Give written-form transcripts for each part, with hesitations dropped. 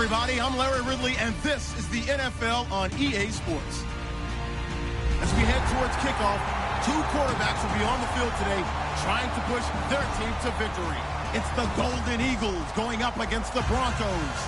everybody. I'm Larry Ridley, and this is the NFL on EA Sports. As we head towards kickoff, two quarterbacks will be on the field today trying to push their team to victory. It's the Golden Eagles going up against the Broncos.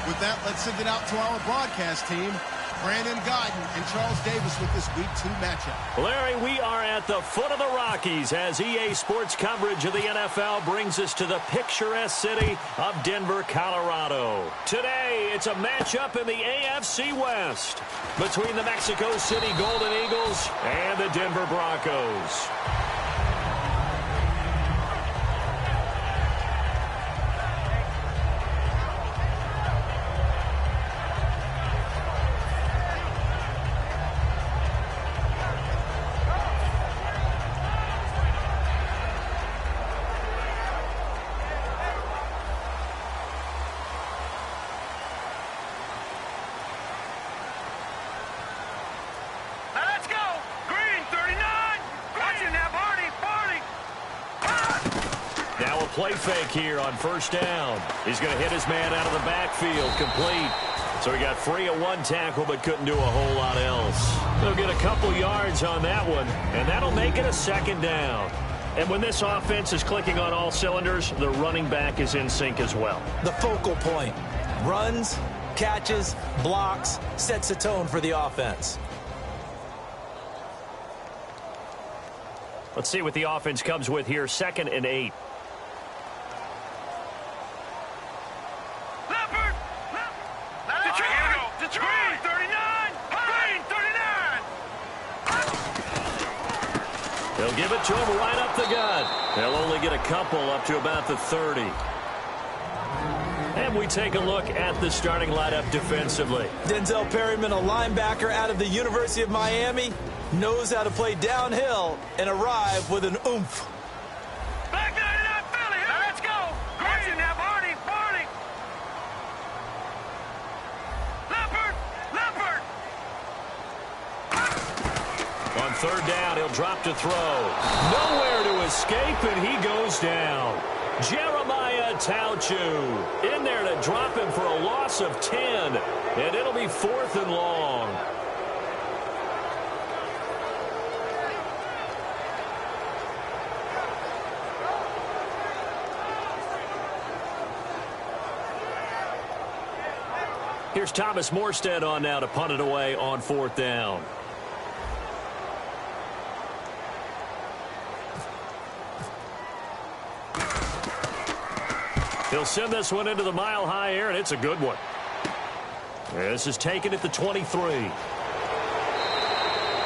With that, let's send it out to our broadcast team. Brandon Guyton and Charles Davis with this Week 2 matchup. Larry, we are at the foot of the Rockies as EA Sports coverage of the NFL brings us to the picturesque city of Denver, Colorado. Today, it's a matchup in the AFC West between the Mexico City Golden Eagles and the Denver Broncos. Play fake here on first down. He's going to hit his man out of the backfield, complete. So he got free of one tackle but couldn't do a whole lot else. They'll get a couple yards on that one, and that'll make it a second down. And when this offense is clicking on all cylinders, the running back is in sync as well. The focal point. Runs, catches, blocks, sets a tone for the offense. Let's see what the offense comes with here. 2nd and 8. They'll give it to him right up the gut. They'll only get a couple up to about the 30. And we take a look at the starting lineup defensively. Denzel Perryman, a linebacker out of the University of Miami, knows how to play downhill and arrive with an oomph. Back 99 Philly, here. Let's go. Green now, Barney. On third down, he'll drop to throw. Nowhere to escape, and he goes down. Jeremiah Tauchu in there to drop him for a loss of 10, and it'll be 4th and long. Here's Thomas Morstead on now to punt it away on 4th down. He'll send this one into the mile-high air, and it's a good one. This is taken at the 23.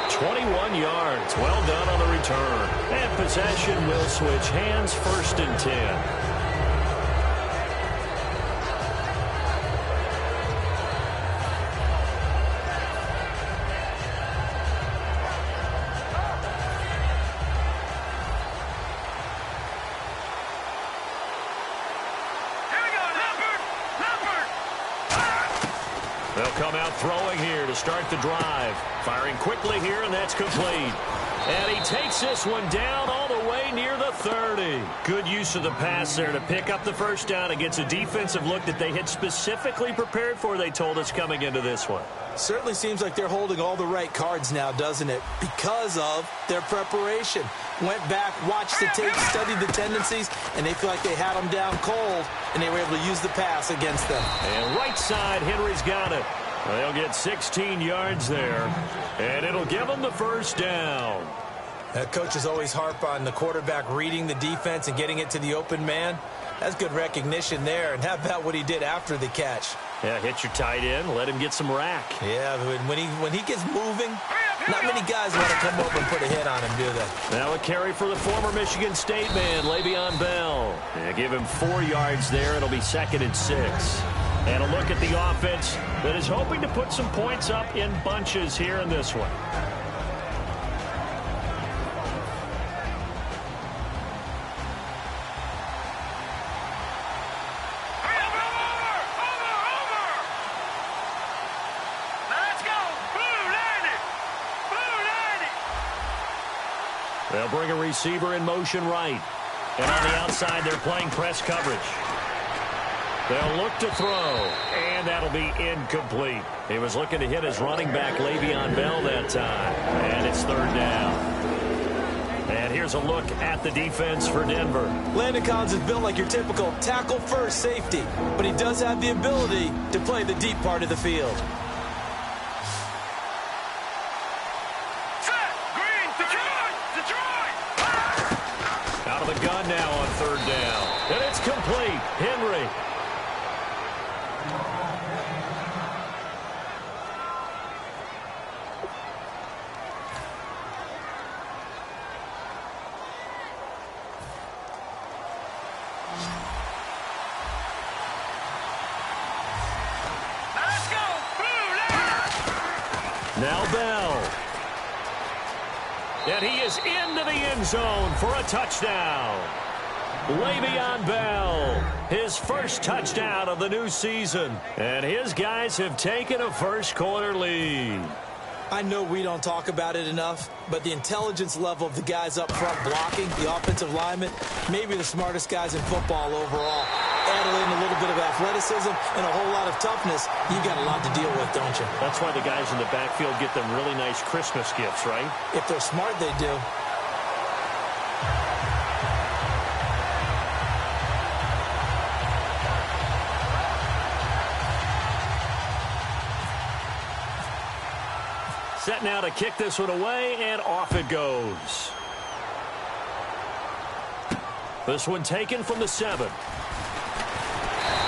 21 yards. Well done on the return. And possession will switch hands, 1st and 10. They'll come out throwing here to start the drive. Firing quickly here, and that's complete. And he takes this one down all the way near the 30. Good use of the pass there to pick up the first down against a defensive look that they had specifically prepared for, they told us, coming into this one. Certainly seems like they're holding all the right cards now, doesn't it? Because of their preparation. Went back, watched the tape, studied the tendencies, and they feel like they had them down cold, and they were able to use the pass against them. And right side, Henry's got it. They'll get 16 yards there, and it'll give them the first down. Coaches always harp on the quarterback reading the defense and getting it to the open man. That's good recognition there. And how about what he did after the catch? Yeah, hit your tight end, let him get some rack. Yeah, when he gets moving, not many guys want to come over and put a hit on him, do they? Now a carry for the former Michigan State man, Le'Veon Bell. Yeah, give him 4 yards there. It'll be 2nd and 6. And a look at the offense that is hoping to put some points up in bunches here in this one. They'll bring a receiver in motion right. And on the outside, they're playing press coverage. They'll look to throw, and that'll be incomplete. He was looking to hit his running back, Le'Veon Bell, that time, and it's third down. And here's a look at the defense for Denver. Landon Collins is built like your typical tackle-first safety, but he does have the ability to play the deep part of the field. Set. Green. Detroit. Out of the gun now on third down. And it's complete. Henry. Now Bell. And he is into the end zone for a touchdown. Le'Veon Bell, his first touchdown of the new season. And his guys have taken a first-quarter lead. I know we don't talk about it enough, but the intelligence level of the guys up front blocking, the offensive linemen, maybe the smartest guys in football overall. Add in a little bit of athleticism and a whole lot of toughness, you got a lot to deal with, don't you? That's why the guys in the backfield get them really nice Christmas gifts, right? If they're smart, they do. Set now to kick this one away, and off it goes. This one taken from the 7.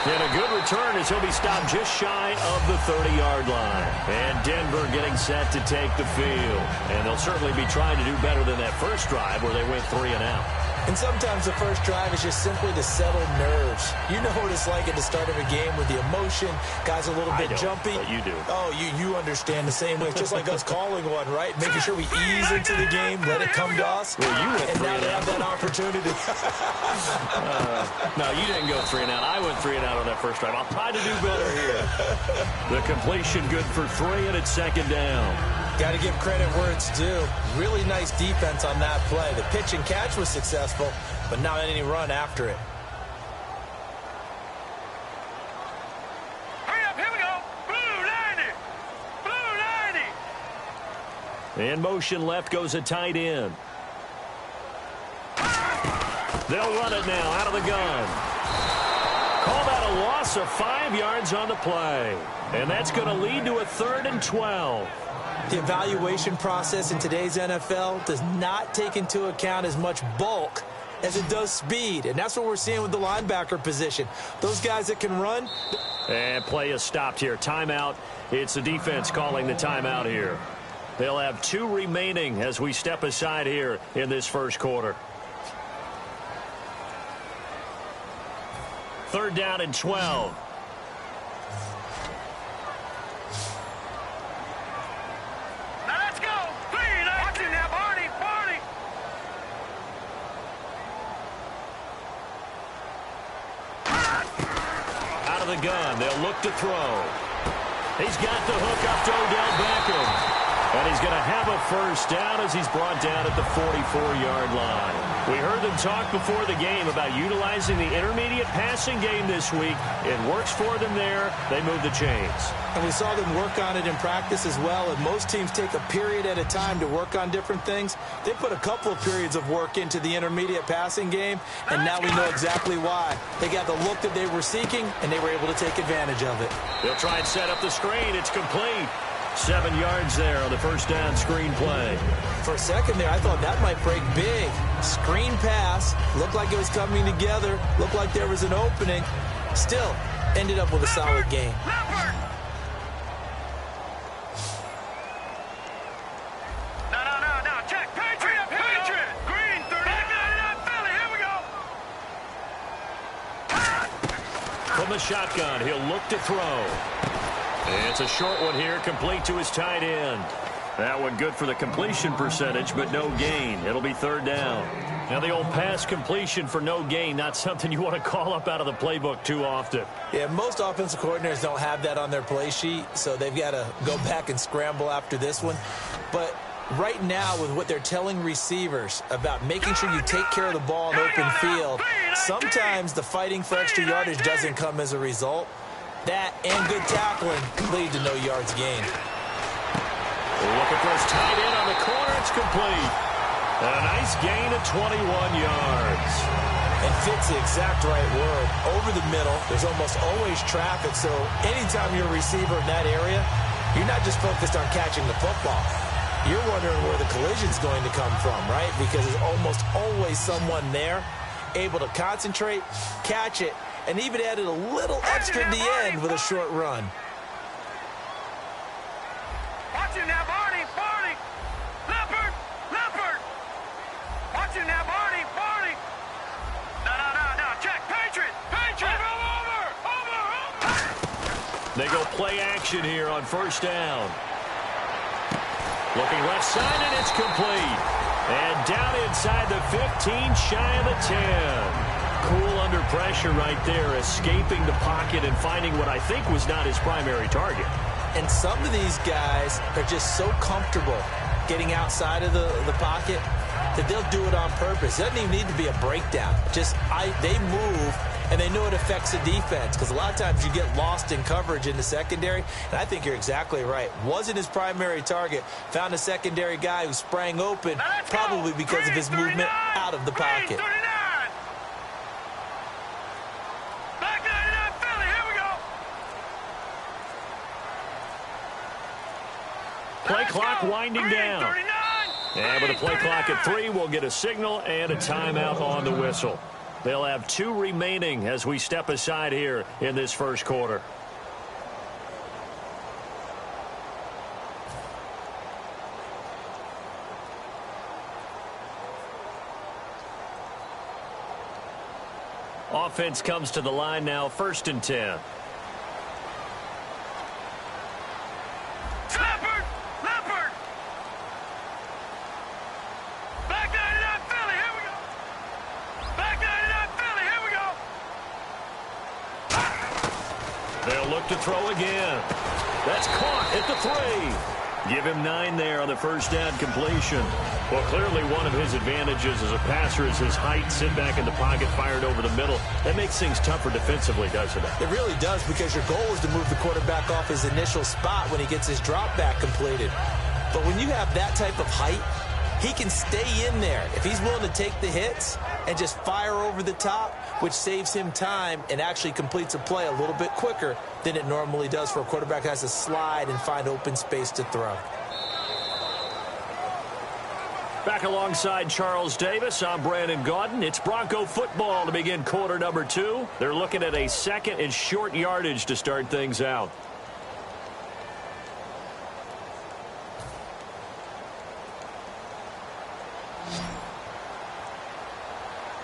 And a good return as he'll be stopped just shy of the 30-yard line. And Denver getting set to take the field. And they'll certainly be trying to do better than that first drive where they went 3 and out. And sometimes the first drive is just simply to settle nerves. You know what it's like at the start of a game with the emotion. Guys a little bit jumpy. But you do. Oh, you understand the same way. It's just like us calling one, right? Making sure we ease into the game, let it come to us. Well, you went and 3 now and they out. have that opportunity. No, you didn't go 3 and out. I went 3 and out on that first drive. I'll try to do better here. The completion good for 3, and it's second down. Got to give credit where it's due. Really nice defense on that play. The pitch and catch was successful, but not any run after it. Hurry up, here we go. Blue 90. In motion left goes a tight end. They'll run it now out of the gun. Call that a loss of 5 yards on the play. And that's going to lead to a 3rd and 12. The evaluation process in today's NFL does not take into account as much bulk as it does speed. And that's what we're seeing with the linebacker position. Those guys that can run. And play is stopped here. Timeout. It's the defense calling the timeout here. They'll have 2 remaining as we step aside here in this first quarter. 3rd down and 12. Now let's go. Green. Watch it now, Barney. Out of the gun. They'll look to throw. He's got the hook up to Odell Beckham. And he's going to have a first down as he's brought down at the 44-yard line. We heard them talk before the game about utilizing the intermediate passing game this week. It works for them there. They move the chains. And we saw them work on it in practice as well. And most teams take a period at a time to work on different things. They put a couple of periods of work into the intermediate passing game, and now we know exactly why. They got the look that they were seeking, and they were able to take advantage of it. They'll try and set up the screen. It's complete. 7 yards there on the first down screen play. For a second there, I thought that might break big. Screen pass. Looked like it was coming together. Looked like there was an opening. Still, ended up with a solid game. No. Check. Patriot. Green 30. Back 99 Philly. Here we go. From the shotgun, he'll look to throw. It's a short one here, complete to his tight end. That one good for the completion percentage, but no gain. It'll be 3rd down. Now the old pass completion for no gain, not something you want to call up out of the playbook too often. Yeah, most offensive coordinators don't have that on their play sheet, so they've got to go back and scramble after this one. But right now with what they're telling receivers about making sure you take care of the ball in open field, sometimes the fighting for extra yardage doesn't come as a result. That and good tackling can lead to no yards gained. Looking for his tight end on the corner. It's complete. And a nice gain of 21 yards. And fits the exact right word. Over the middle, there's almost always traffic, so anytime you're a receiver in that area, you're not just focused on catching the football. You're wondering where the collision's going to come from, right? Because there's almost always someone there able to concentrate, catch it, and even added a little extra at the end with a short run. Watch it now, Barney, Barney. Leopard, Leopard. Watch it now, Barney, Barney. No, check, Patriot, Patriot. Over. They go play action here on first down. Looking left side, and it's complete. And down inside the 15, shy of the 10. Cool under pressure right there, escaping the pocket and finding what I think was not his primary target. And some of these guys are just so comfortable getting outside of the pocket that they'll do it on purpose. It doesn't even need to be a breakdown. They move, and they know it affects the defense, because a lot of times you get lost in coverage in the secondary, and I think you're exactly right. Wasn't his primary target. Found a secondary guy who sprang open, probably because of his movement out of the pocket. Back 99, Philly, here we go. Play clock winding down. And with a play clock at 3, we'll get a signal and a timeout on the whistle. They'll have 2 remaining as we step aside here in this first quarter. Offense comes to the line now, 1st and 10. Leopard. Back 99, Philly, here we go. Back 99, Philly, here we go. They'll look to throw again. That's caught at the 3. Give him 9 there on the first down completion. Well, clearly one of his advantages as a passer is his height. Sit back in the pocket, fired over the middle. That makes things tougher defensively, doesn't it? It really does, because your goal is to move the quarterback off his initial spot when he gets his drop back completed. But when you have that type of height, he can stay in there if he's willing to take the hits and just fire over the top, which saves him time and actually completes a play a little bit quicker than it normally does for a quarterback who has to slide and find open space to throw. Back alongside Charles Davis, I'm Brandon Gaudin. It's Bronco football to begin quarter number 2. They're looking at a 2nd and short yardage to start things out.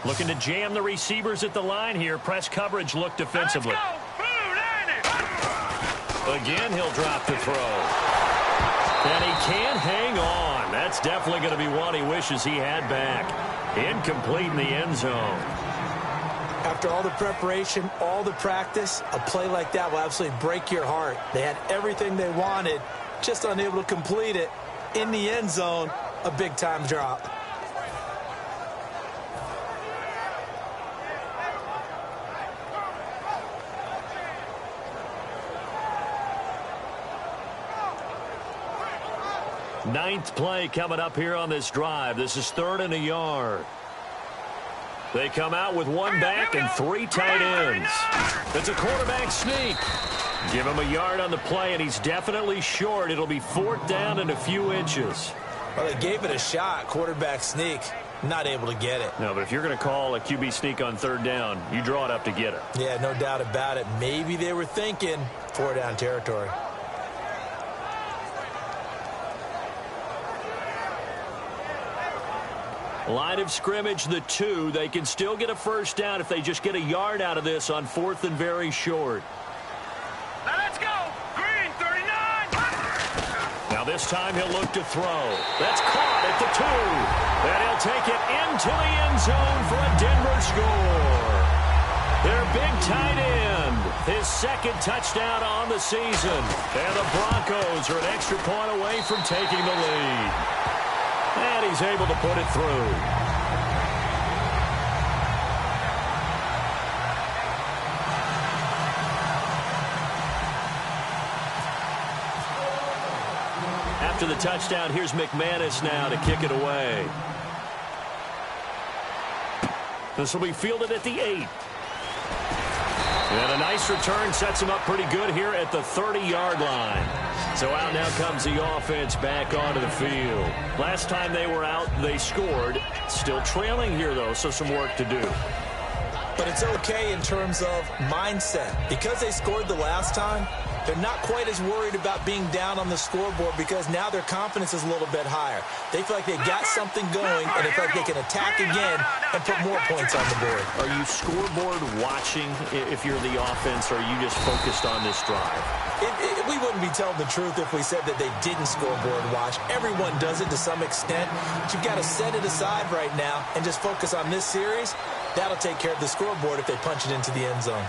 Looking to jam the receivers at the line here. Press coverage look defensively. Again, he'll drop the throw. And he can't hang on. That's definitely going to be one he wishes he had back. Incomplete in the end zone. After all the preparation, all the practice, a play like that will absolutely break your heart. They had everything they wanted, just unable to complete it. In the end zone, a big-time drop. Ninth play coming up here on this drive. This is 3rd and a yard. They come out with 1 back and 3 tight ends. It's a quarterback sneak. Give him a yard on the play, and he's definitely short. It'll be 4th down and a few inches. Well, they gave it a shot, quarterback sneak. Not able to get it. No, but if you're going to call a QB sneak on 3rd down, you draw it up to get it. Yeah, no doubt about it. Maybe they were thinking 4-down territory. Line of scrimmage, the 2. They can still get a first down if they just get a yard out of this on 4th and very short. Now let's go. Green, 39. Now this time he'll look to throw. That's caught at the 2. And he'll take it into the end zone for a Denver score. Their big tight end. His second touchdown on the season. And the Broncos are an extra point away from taking the lead. And he's able to put it through. After the touchdown, here's McManus now to kick it away. This will be fielded at the 8. And a nice return sets him up pretty good here at the 30-yard line. So out now comes the offense back onto the field. Last time they were out, they scored. Still trailing here, though, so some work to do. But it's okay in terms of mindset. Because they scored the last time, they're not quite as worried about being down on the scoreboard because now their confidence is a little bit higher. They feel like they've got something going, and they feel like they can attack again and put more points on the board. Are you scoreboard watching if you're the offense, or are you just focused on this drive? We wouldn't be telling the truth if we said that they didn't scoreboard watch. Everyone does it to some extent. But you've got to set it aside right now and just focus on this series. That'll take care of the scoreboard if they punch it into the end zone.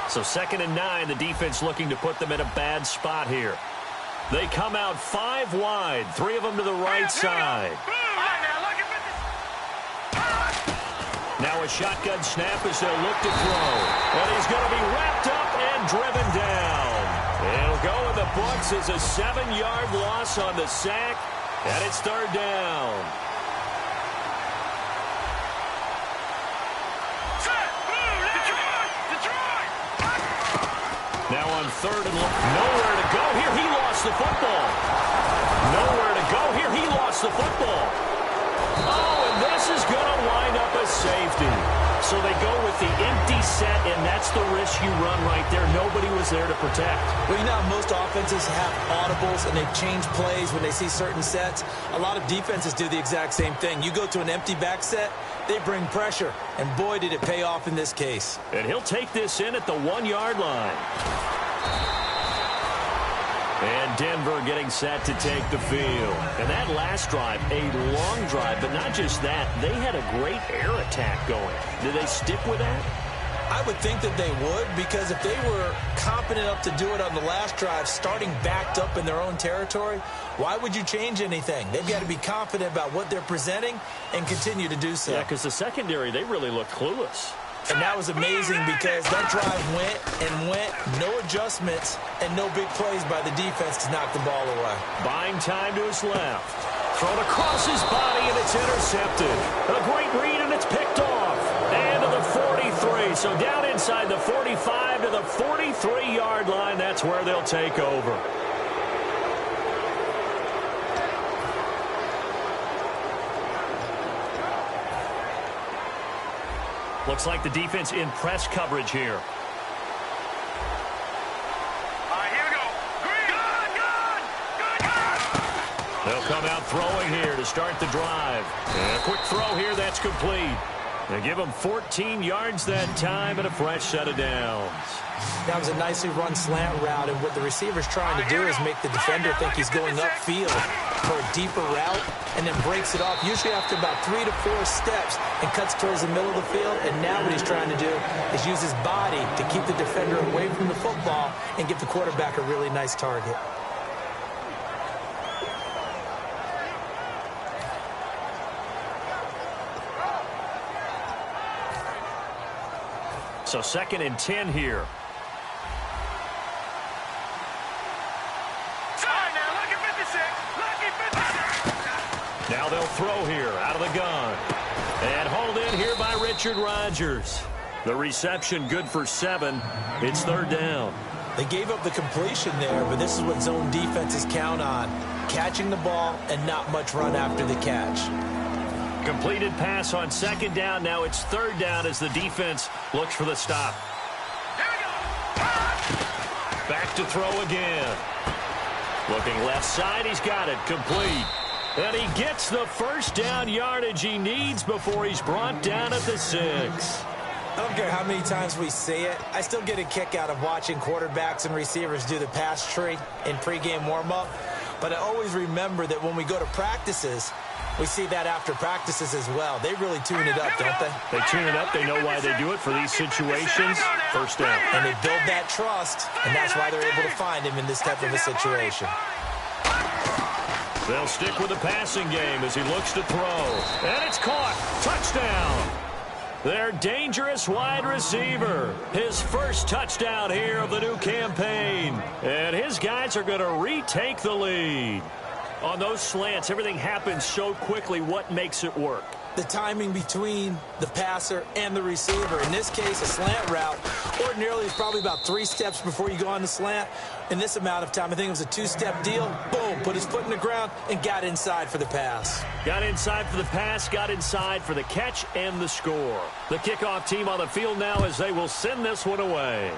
So 2nd and 9, the defense looking to put them in a bad spot here. They come out 5 wide, 3 of them to the right side. Now a shotgun snap as they'll look to throw. And he's going to be wrapped up and driven down. It'll go in the books as a 7-yard loss on the sack, and it's 3rd down. Now on 3rd and nowhere to go here. He lost the football. Nowhere to go here. He lost the football. Oh, and this is going to wind up a safety. So they go with the empty set, and that's the risk you run right there. Nobody was there to protect. Well, you know, most offenses have audibles, and they change plays when they see certain sets. A lot of defenses do the exact same thing. You go to an empty back set, they bring pressure, and boy, did it pay off in this case. And he'll take this in at the 1-yard line. And Denver getting set to take the field. And that last drive, a long drive, but not just that. They had a great air attack going. Did they stick with that? I would think that they would, because if they were competent enough to do it on the last drive, starting backed up in their own territory, why would you change anything? They've got to be confident about what they're presenting and continue to do so. Yeah, because the secondary, they really looked clueless. And that was amazing because that drive went and went, no adjustments, and no big plays by the defense to knock the ball away. Buying time to his left. Thrown across his body, and it's intercepted. A great read, and it's picked off. And to the 43. So down inside the 45 to the 43-yard line. That's where they'll take over. Looks like the defense in press coverage here. All right, here we go. Good. They'll come out throwing here to start the drive. And a quick throw here, that's complete. They give them 14 yards that time and a fresh set of downs. That was a nicely run slant route, and what the receiver's trying to do is make the defender think he's going upfield for a deeper route, and then breaks it off, usually after about 3 to 4 steps, and cuts towards the middle of the field. And now what he's trying to do is use his body to keep the defender away from the football and give the quarterback a really nice target. So 2nd and 10 here. Now they'll throw here out of the gun. And hauled in here by Richard Rodgers. The reception good for 7. It's 3rd down. They gave up the completion there, but this is what zone defenses count on. Catching the ball and not much run after the catch. Completed pass on 2nd down. Now it's 3rd down as the defense looks for the stop. Back to throw again. Looking left side. He's got it. Complete. And he gets the 1st down yardage he needs before he's brought down at the 6. I don't care how many times we see it. I still get a kick out of watching quarterbacks and receivers do the pass tree in pregame warm-up. But I always remember that when we go to practices, we see that after practices as well. They really tune it up, don't they? They tune it up. They know why they do it for these situations. First down. And they build that trust, and that's why they're able to find him in this type of a situation. They'll stick with the passing game as he looks to throw. And it's caught. Touchdown. Their dangerous wide receiver. His first touchdown here of the new campaign. And his guys are going to retake the lead. On those slants, everything happens so quickly. What makes it work? The timing between the passer and the receiver. In this case, a slant route. Ordinarily, it's probably about 3 steps before you go on the slant. In this amount of time, I think it was a 2-step deal. Boom, put his foot in the ground and got inside for the pass. Got inside for the pass, got inside for the catch and the score. The kickoff team on the field now as they will send this one away.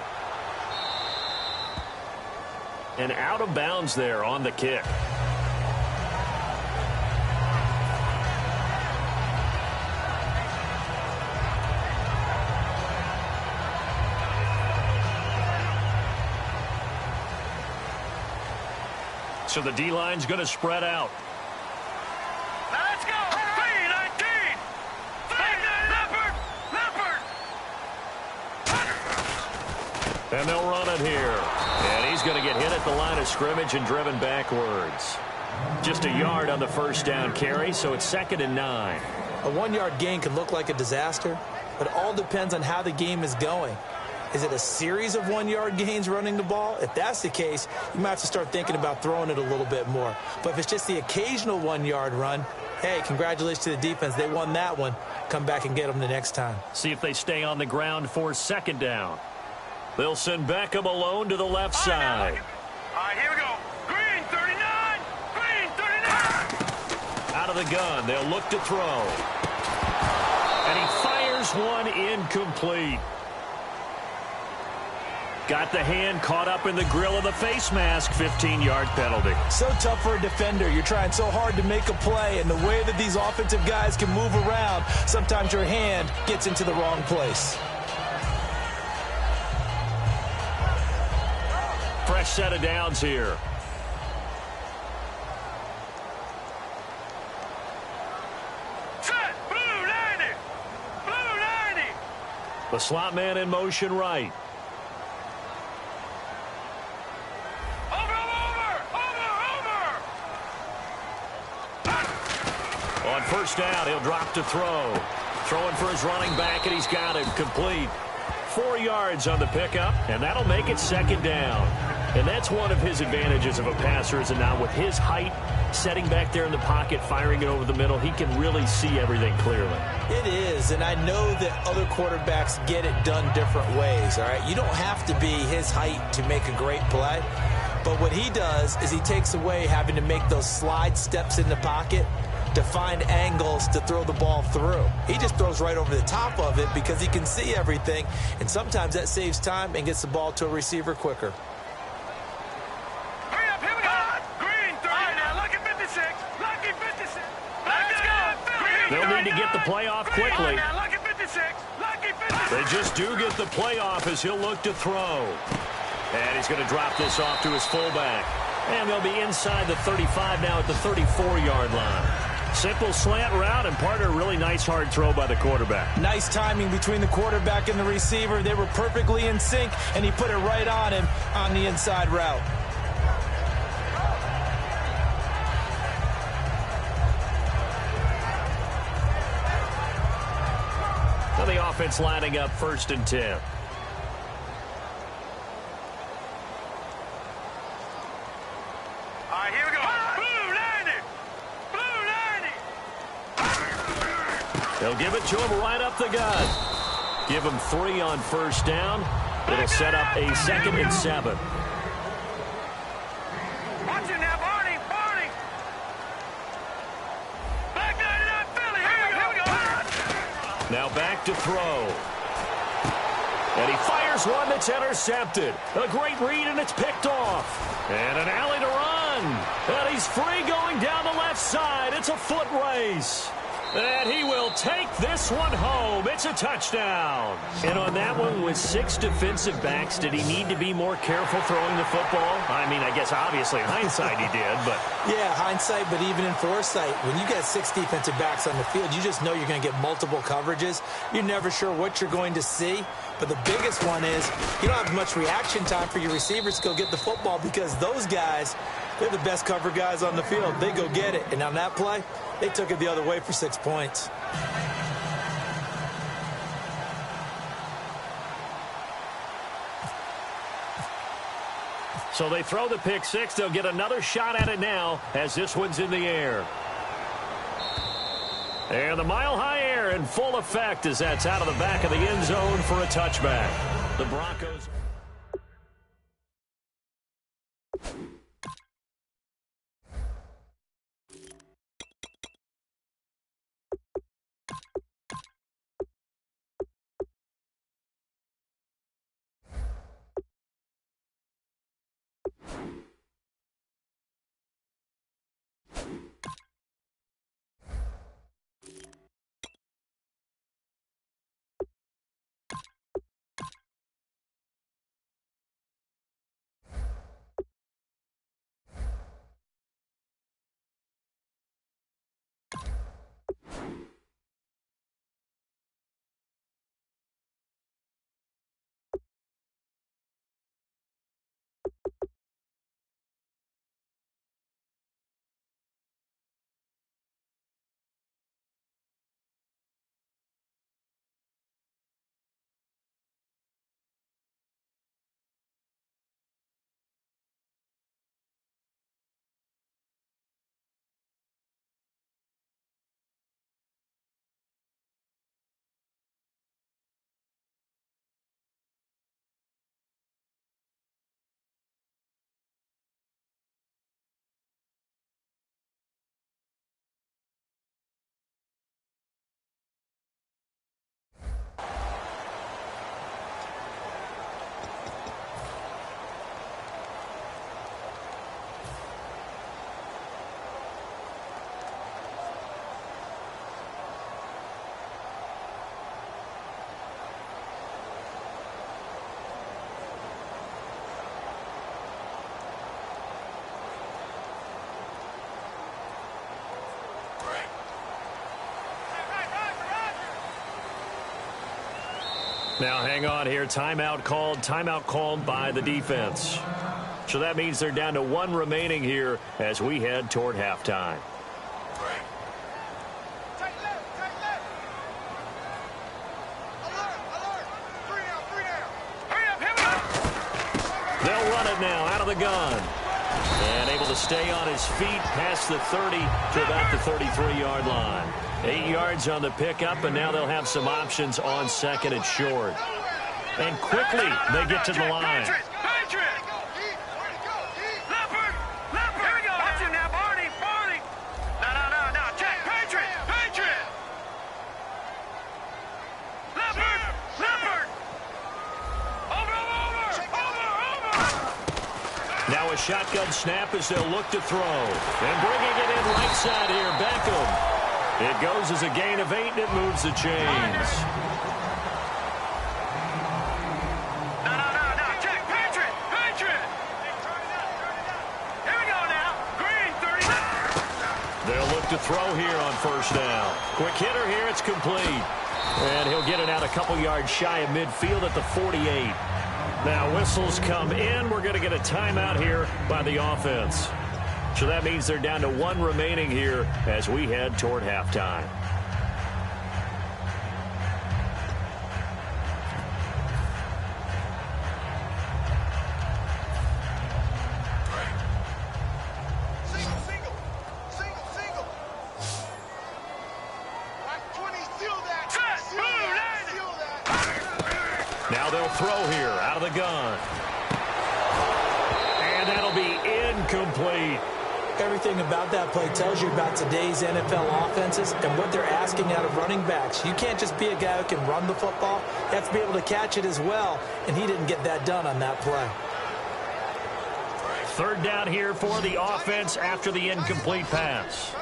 And out of bounds there on the kick. So the D-line's going to spread out. Now let's go. 3-19. Leopard. And they'll run it here. And he's going to get hit at the line of scrimmage and driven backwards. Just a yard on the first down carry, so it's 2nd and 9. A 1-yard gain can look like a disaster, but it all depends on how the game is going. Is it a series of 1-yard gains running the ball? If that's the case, you might have to start thinking about throwing it a little bit more. But if it's just the occasional 1-yard run, hey, congratulations to the defense. They won that one. Come back and get them the next time. See if they stay on the ground for 2nd down. They'll send Beckham alone to the left side. All right, here we go. Green 39. Green 39. Out of the gun, they'll look to throw. And he fires one incomplete. Got the hand caught up in the grill of the face mask. 15-yard penalty. So tough for a defender. You're trying so hard to make a play, and the way that these offensive guys can move around, sometimes your hand gets into the wrong place. Fresh set of downs here. Set. Blue 90. Blue 90. The slot man in motion right. On first down, he'll drop to throw. Throwing for his running back, and he's got him complete. 4 yards on the pickup, and that'll make it 2nd down. And that's one of his advantages of a passer, is that now with his height, setting back there in the pocket, firing it over the middle, he can really see everything clearly. It is, and I know that other quarterbacks get it done different ways, all right? You don't have to be his height to make a great play, but what he does is he takes away having to make those slide steps in the pocket to find angles to throw the ball through. He just throws right over the top of it because he can see everything, and sometimes that saves time and gets the ball to a receiver quicker. Hurry up, here we go. Green 30. All right, now, lucky 56. Lucky 56. Let's go. They'll need to get the play off quickly. Now, lucky 56. Lucky 56. They just do get the play off as he'll look to throw. And he's going to drop this off to his fullback. And they'll be inside the 35 now at the 34-yard line. Simple slant route, and part of a really nice hard throw by the quarterback. Nice timing between the quarterback and the receiver. They were perfectly in sync, and he put it right on him on the inside route. So the offense lining up 1st and 10. All right, here we go. Blue 90. Blue 90. They'll give it to him right up the gut. Give him 3 on first down. It'll set up a 2nd and 7. Watch it now, Barney. Barney. Back 99 Philly. Here we go. Now back to throw. And he fires one that's intercepted. A great read, and it's picked off. And an alley to run. And he's free going down the left side. It's a foot race. And he will take this one home. It's a touchdown. And on that one, with 6 defensive backs, did he need to be more careful throwing the football? I mean, I guess obviously in hindsight he did, but... Yeah, hindsight, but even in foresight, when you get 6 defensive backs on the field, you just know you're going to get multiple coverages. You're never sure what you're going to see. But the biggest one is you don't have much reaction time for your receivers to go get the football because those guys, they're the best cover guys on the field. They go get it. And on that play, they took it the other way for 6 points. So they throw the pick 6. They'll get another shot at it now as this one's in the air. And the mile-high air in full effect as that's out of the back of the end zone for a touchback. The Broncos... Now hang on here. Timeout called by the defense. So that means they're down to 1 remaining here as we head toward halftime. They'll run it now out of the gun. And able to stay on his feet past the 30 to about the 33-yard line. 8 yards on the pickup, and now they'll have some options on second and short. And quickly, they get to the line. Now a shotgun snap as they'll look to throw. And bringing it in right side here, Beckham. It goes as a gain of 8, and it moves the chains. No, check, Patriot. Here we go now. Green, 30. They'll look to throw here on first down. Quick hitter here, it's complete. And he'll get it out a couple yards shy of midfield at the 48. Now whistles come in. We're going to get a timeout here by the offense. So that means they're down to 1 remaining here as we head toward halftime. Single. Like 20, seal that. Now they'll throw here out of the gun. And that'll be incomplete. Everything about that play tells you about today's NFL offenses and what they're asking out of running backs. You can't just be a guy who can run the football. You have to be able to catch it as well, and he didn't get that done on that play. 3rd down here for the offense after the incomplete pass.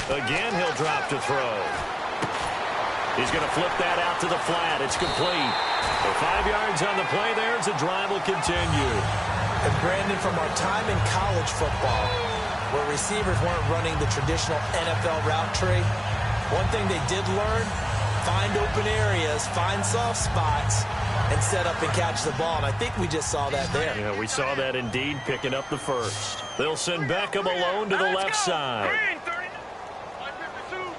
Again, he'll drop to throw. He's going to flip that out to the flat. It's complete. For 5 yards on the play there as the drive will continue. And Brandon, from our time in college football, where receivers weren't running the traditional NFL route tree, one thing they did learn, find open areas, find soft spots, and set up and catch the ball. And I think we just saw that there. Yeah, we saw that indeed, picking up the first. They'll send Beckham alone to the left side. Green, 39. 52.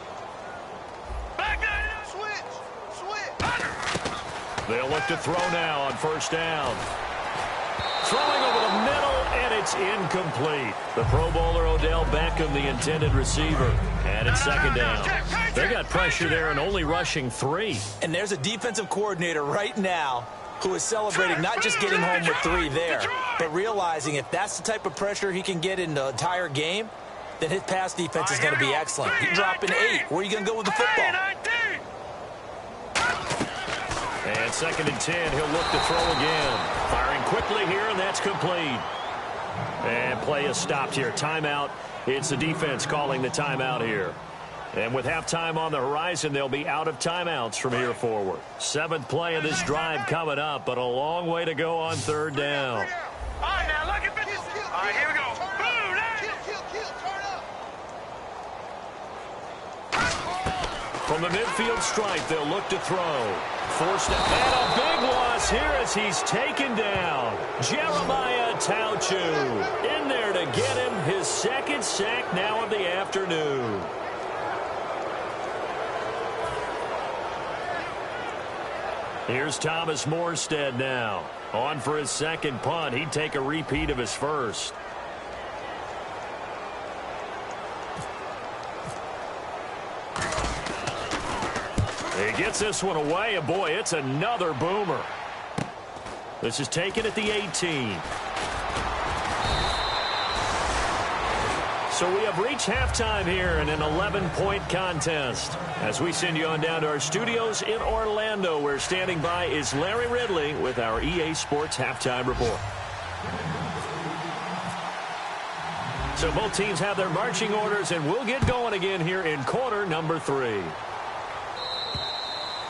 Back 99. Switch. They'll look to throw now on first down. Throwing over the middle, and it's incomplete. The Pro Bowler Odell Beckham, the intended receiver. And it's second down. They got pressure there and only rushing 3. And there's a defensive coordinator right now who is celebrating not just getting home with 3 there, but realizing if that's the type of pressure he can get in the entire game, then his pass defense is going to be excellent. He's dropping 8. Where are you going to go with the football? And second and 10, he'll look to throw again. Firing quickly here, and that's complete. And play is stopped here. Timeout. It's the defense calling the timeout here. And with halftime on the horizon, they'll be out of timeouts from here forward. 7th play of this drive coming up, but a long way to go on third down. All right, now look at this. All right, here we go. Boom, From the midfield stripe, they'll look to throw. Forced it, and a big loss here as he's taken down. Jeremiah Tauchu in there to get him his second sack now of the afternoon. Here's Thomas Morstead now. On for his second punt. He'd take a repeat of his first. He gets this one away, and boy, it's another boomer. This is taken at the 18. So we have reached halftime here in an 11-point contest. As we send you on down to our studios in Orlando, where standing by is Larry Ridley with our EA Sports Halftime Report. So both teams have their marching orders, and we'll get going again here in quarter number 3.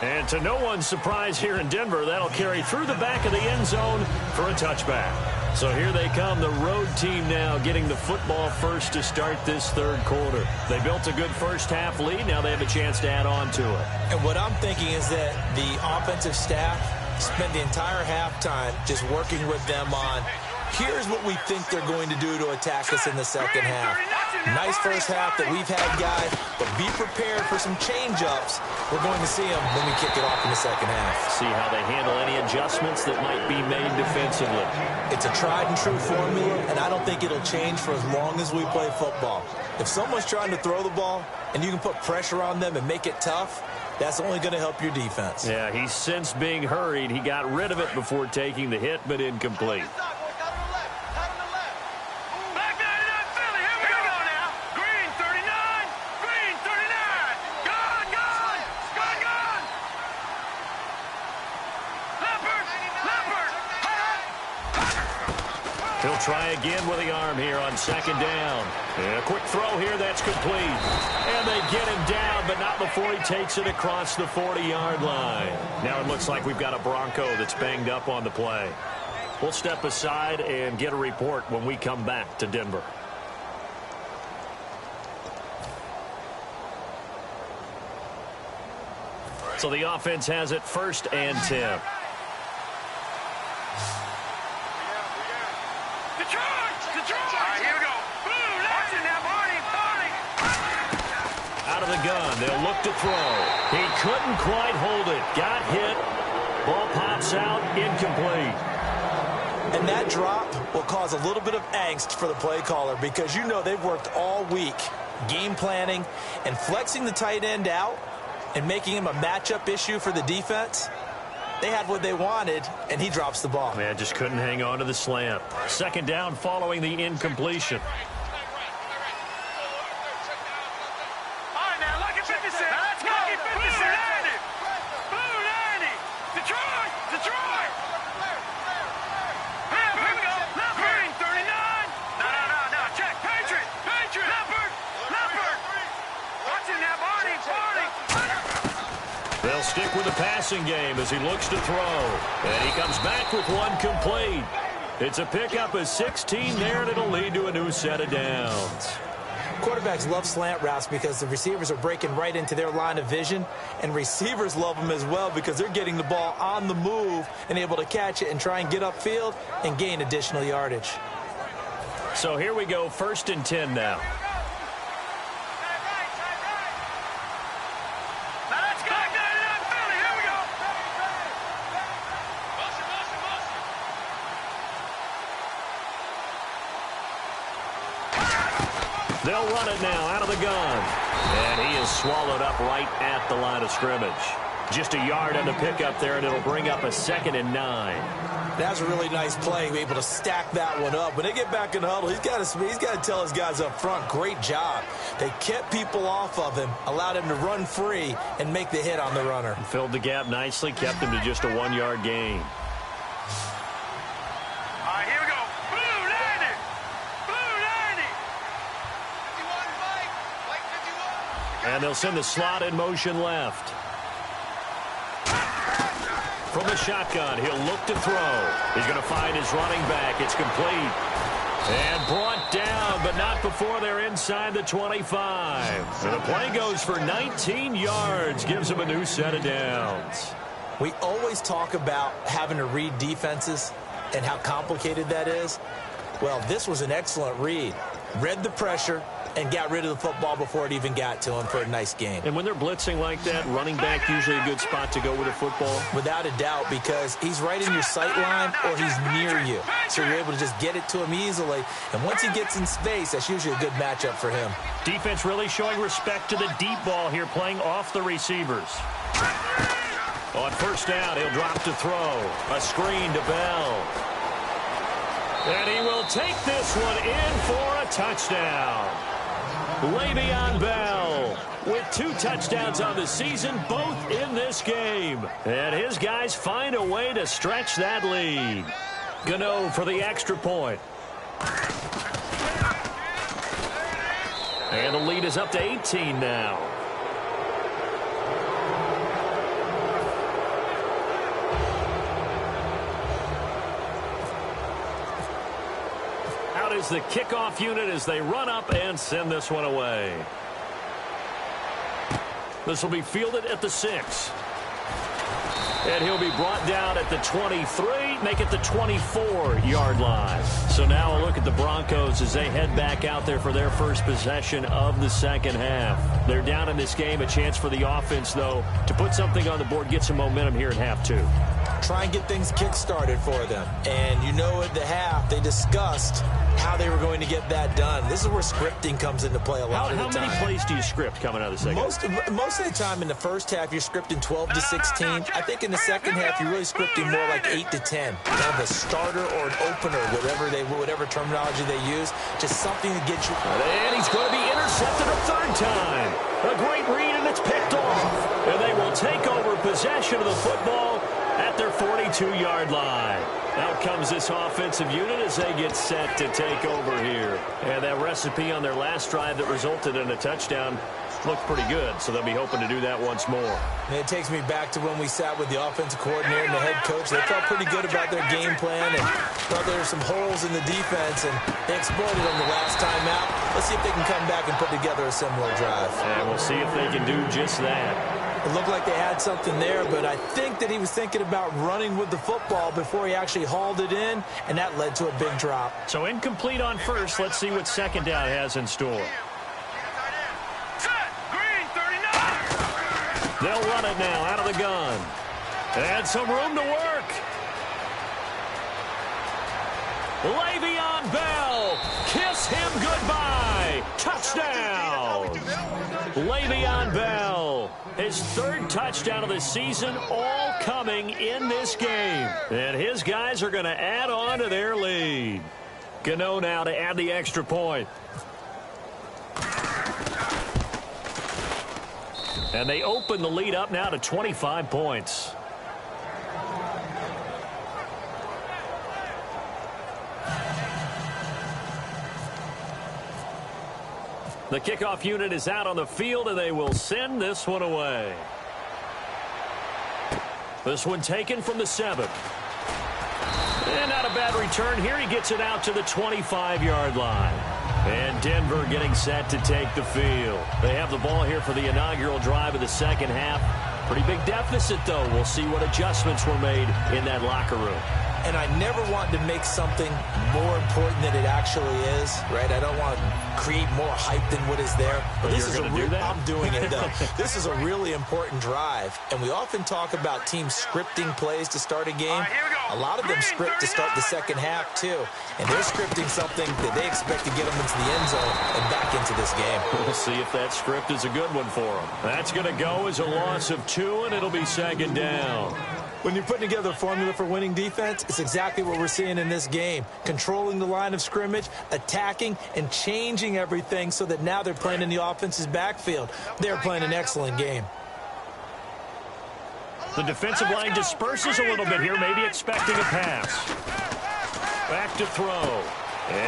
And to no one's surprise here in Denver, that'll carry through the back of the end zone for a touchback. So here they come, the road team now getting the football first to start this third quarter. They built a good first half lead. Now they have a chance to add on to it. And what I'm thinking is that the offensive staff spent the entire halftime just working with them on, here's what we think they're going to do to attack us in the second half. Nice first half that we've had, guys, but be prepared for some change-ups. We're going to see them when we kick it off in the second half. See how they handle any adjustments that might be made defensively. It's a tried-and-true formula, and I don't think it'll change for as long as we play football. If someone's trying to throw the ball and you can put pressure on them and make it tough, that's only going to help your defense. Yeah, he's since being hurried. He got rid of it before taking the hit, but incomplete. He'll try again with the arm here on second down. And a quick throw here, that's complete. And they get him down, but not before he takes it across the 40-yard line. Now it looks like we've got a Bronco that's banged up on the play. We'll step aside and get a report when we come back to Denver. So the offense has it 1st and 10. Out of the gun, they'll look to throw. He couldn't quite hold it. Got hit. Ball pops out, incomplete. And that drop will cause a little bit of angst for the play caller because you know they've worked all week game planning and flexing the tight end out and making him a matchup issue for the defense. They had what they wanted, and he drops the ball. Man, just couldn't hang on to the slant. Second down following the incompletion. They'll stick with the passing game as he looks to throw. And he comes back with one complete. It's a pickup of 16 there, and it'll lead to a new set of downs. Quarterbacks love slant routes because the receivers are breaking right into their line of vision, and receivers love them as well because they're getting the ball on the move and able to catch it and try and get upfield and gain additional yardage. So here we go, 1st and 10 now. They'll run it now out of the gun. And he is swallowed up right at the line of scrimmage. Just a yard on the pickup there, and it'll bring up a 2nd and 9. That's a really nice play, able to stack that one up. When they get back in the huddle, he's got to tell his guys up front, great job. They kept people off of him, allowed him to run free, and make the hit on the runner. Filled the gap nicely, kept him to just a 1-yard gain. And they'll send the slot in motion left. From the shotgun, he'll look to throw. He's going to find his running back. It's complete. And brought down, but not before they're inside the 25. And the play goes for 19 yards, gives him a new set of downs. We always talk about having to read defenses and how complicated that is. Well, this was an excellent read. Read the pressure and got rid of the football before it even got to him for a nice game. And when they're blitzing like that, running back usually a good spot to go with a football? Without a doubt, because he's right in your sight line or he's near you. So you're able to just get it to him easily. And once he gets in space, that's usually a good matchup for him. Defense really showing respect to the deep ball here, playing off the receivers. On 1st down, he'll drop to throw. A screen to Bell. And he will take this one in for a touchdown. Le'Veon Bell with 2 touchdowns on the season, both in this game. And his guys find a way to stretch that lead. Gano for the extra point. And the lead is up to 18 now. Out is the kickoff unit as they run up and send this one away. This will be fielded at the 6. And he'll be brought down at the 23, make it the 24-yard line. So now a look at the Broncos as they head back out there for their first possession of the second half. They're down in this game, a chance for the offense, though, to put something on the board, get some momentum here at half 2. Try and get things kick-started for them. And you know at the half, they discussed how they were going to get that done. This is where scripting comes into play a lot of the time. How many plays do you script coming out of the second half? Most of the time in the first half, you're scripting 12 to 16. I think in the second half, you're really scripting more like 8 to 10. Kind of a starter or an opener, whatever terminology they use. Just something to get you. And he's going to be intercepted a 3rd time. A great read, and it's picked off. And they will take over possession of the football at their 42-yard line. Out comes this offensive unit as they get set to take over here. And that recipe on their last drive that resulted in a touchdown looked pretty good, so they'll be hoping to do that once more. And it takes me back to when we sat with the offensive coordinator and the head coach. They felt pretty good about their game plan and thought there were some holes in the defense, and they exploited them the last time out. Let's see if they can come back and put together a similar drive. And we'll see if they can do just that. It looked like they had something there, but I think that he was thinking about running with the football before he actually hauled it in, and that led to a big drop. So incomplete on 1st. Let's see what 2nd down has in store. They'll run it now out of the gun. And some room to work. Le'Veon Bell, kiss him goodbye. Touchdown. Le'Veon Bell, his 3rd touchdown of the season, all coming in this game. And his guys are going to add on to their lead. Gano now to add the extra point. And they open the lead up now to 25 points. The kickoff unit is out on the field, and they will send this one away. This one taken from the 7. And not a bad return here. He gets it out to the 25-yard line. And Denver getting set to take the field. They have the ball here for the inaugural drive of the second half. Pretty big deficit, though. We'll see what adjustments were made in that locker room. And I never want to make something more important than it actually is, right? I don't want to create more hype than what is there. But this is I'm doing it, though. This is a really important drive. And we often talk about teams scripting plays to start a game. A lot of them script to start the second half, too. And they're scripting something that they expect to get them into the end zone and back into this game. We'll see if that script is a good one for them. That's going to go as a loss of 2, and it'll be second down. When you're putting together a formula for winning defense, it's exactly what we're seeing in this game. Controlling the line of scrimmage, attacking, and changing everything so that now they're playing in the offense's backfield. They're playing an excellent game. The defensive line disperses a little bit here, maybe expecting a pass. Back to throw.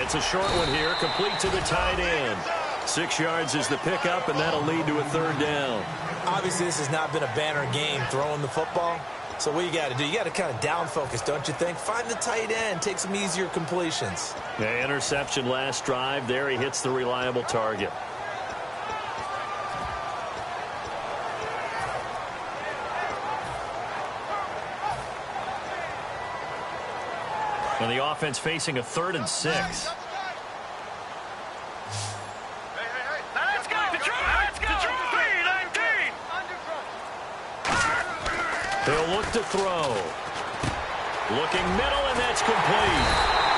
It's a short one here, complete to the tight end. 6 yards is the pickup, and that'll lead to a third down. Obviously, this has not been a banner game throwing the football. So what you got to do, you got to kind of down focus, don't you think? Find the tight end, take some easier completions. Yeah, interception last drive. There he hits the reliable target. And the offense facing a 3rd and 6. Let's go! Let's go! 3-19! They'll look to throw. Looking middle, and that's complete.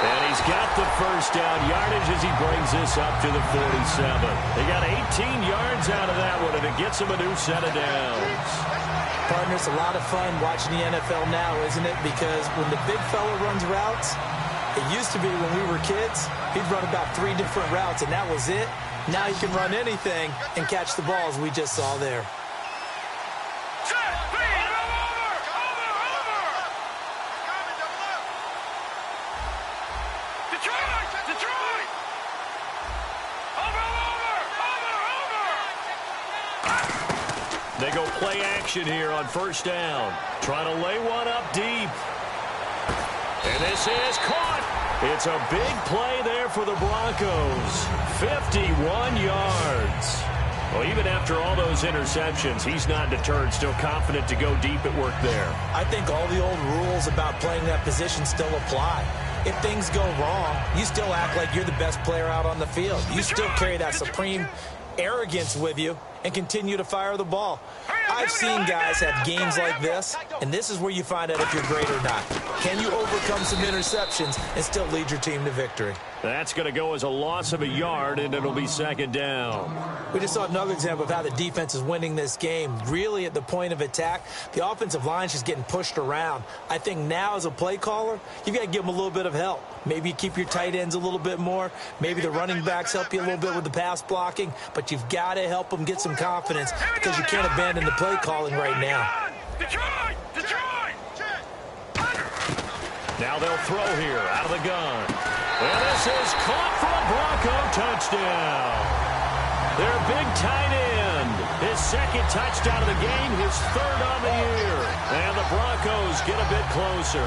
And he's got the first down yardage as he brings this up to the 47. They got 18 yards out of that one, and it gets him a new set of downs. Partner, it's a lot of fun watching the NFL now, isn't it? Because when the big fella runs routes, it used to be when we were kids, he'd run about 3 different routes, and that was it. Now he can run anything and catch the balls we just saw there. They go play action here on first down. Trying to lay one up deep. And this is caught. It's a big play there for the Broncos. 51 yards. Well, even after all those interceptions, he's not deterred, still confident to go deep at work there. I think all the old rules about playing that position still apply. If things go wrong, you still act like you're the best player out on the field. You still carry that supreme arrogance with you and continue to fire the ball. I've seen guys have games like this, and this is where you find out if you're great or not. Can you overcome some interceptions and still lead your team to victory? That's going to go as a loss of a yard, and it'll be second down. We just saw another example of how the defense is winning this game. Really at the point of attack, the offensive line is just getting pushed around. I think now as a play caller, you've got to give them a little bit of help. Maybe keep your tight ends a little bit more. Maybe the running backs help you a little bit with the pass blocking. But you've got to help them get some confidence because you can't abandon the play calling right now. Detroit! Detroit! Now they'll throw here out of the gun. And this is caught for a Bronco touchdown. Their big tight end. His second touchdown of the game, his 3rd on the year. And the Broncos get a bit closer.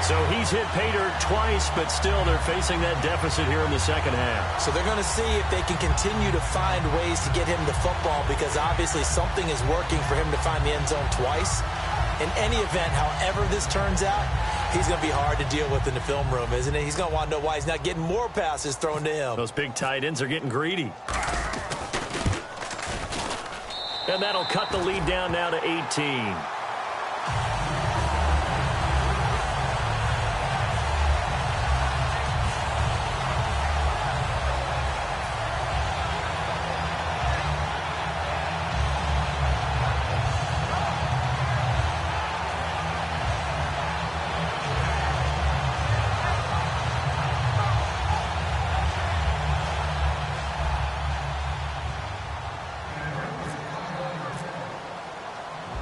So he's hit pay dirt twice, but still they're facing that deficit here in the second half. So they're going to see if they can continue to find ways to get him the football because obviously something is working for him to find the end zone twice. In any event, however this turns out, he's going to be hard to deal with in the film room, isn't it? He's going to want to know why he's not getting more passes thrown to him. Those big tight ends are getting greedy. And that'll cut the lead down now to 18.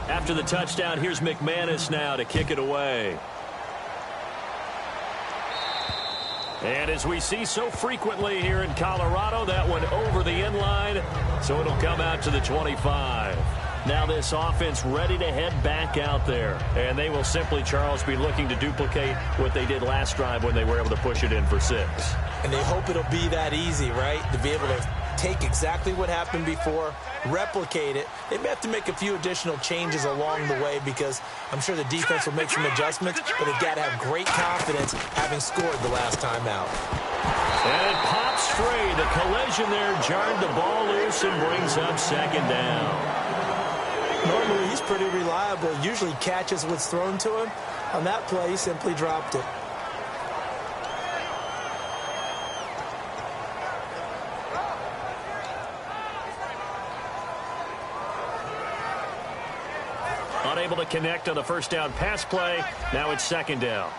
After the touchdown, here's McManus now to kick it away. And as we see so frequently here in Colorado, that one over the end line, so it'll come out to the 25. Now this offense ready to head back out there. And they will simply, Charles, be looking to duplicate what they did last drive when they were able to push it in for 6. And they hope it'll be that easy, right? To be able to take exactly what happened before, replicate it. They may have to make a few additional changes along the way because I'm sure the defense will make some adjustments, but they've got to have great confidence having scored the last time out. And it pops free. The collision there jarred the ball loose and brings up 2nd down. Normally, he's pretty reliable. Usually catches what's thrown to him. On that play, he simply dropped it. Unable to connect on the first down pass play. Now it's 2nd down.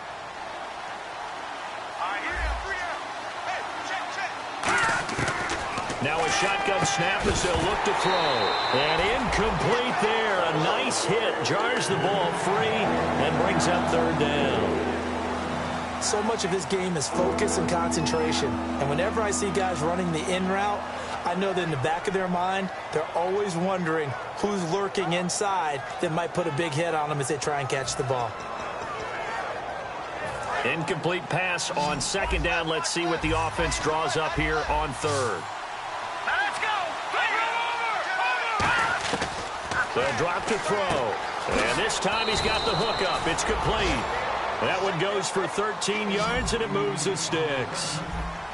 Now a shotgun snap as they'll look to throw. And incomplete there. A nice hit. Jars the ball free and brings up 3rd down. So much of this game is focus and concentration. And whenever I see guys running the in route, I know that in the back of their mind, they're always wondering who's lurking inside that might put a big hit on them as they try and catch the ball. Incomplete pass on 2nd down. Let's see what the offense draws up here on 3rd. Let's go! They'll drop to throw. And this time he's got the hook up. It's complete. That one goes for 13 yards, and it moves the sticks.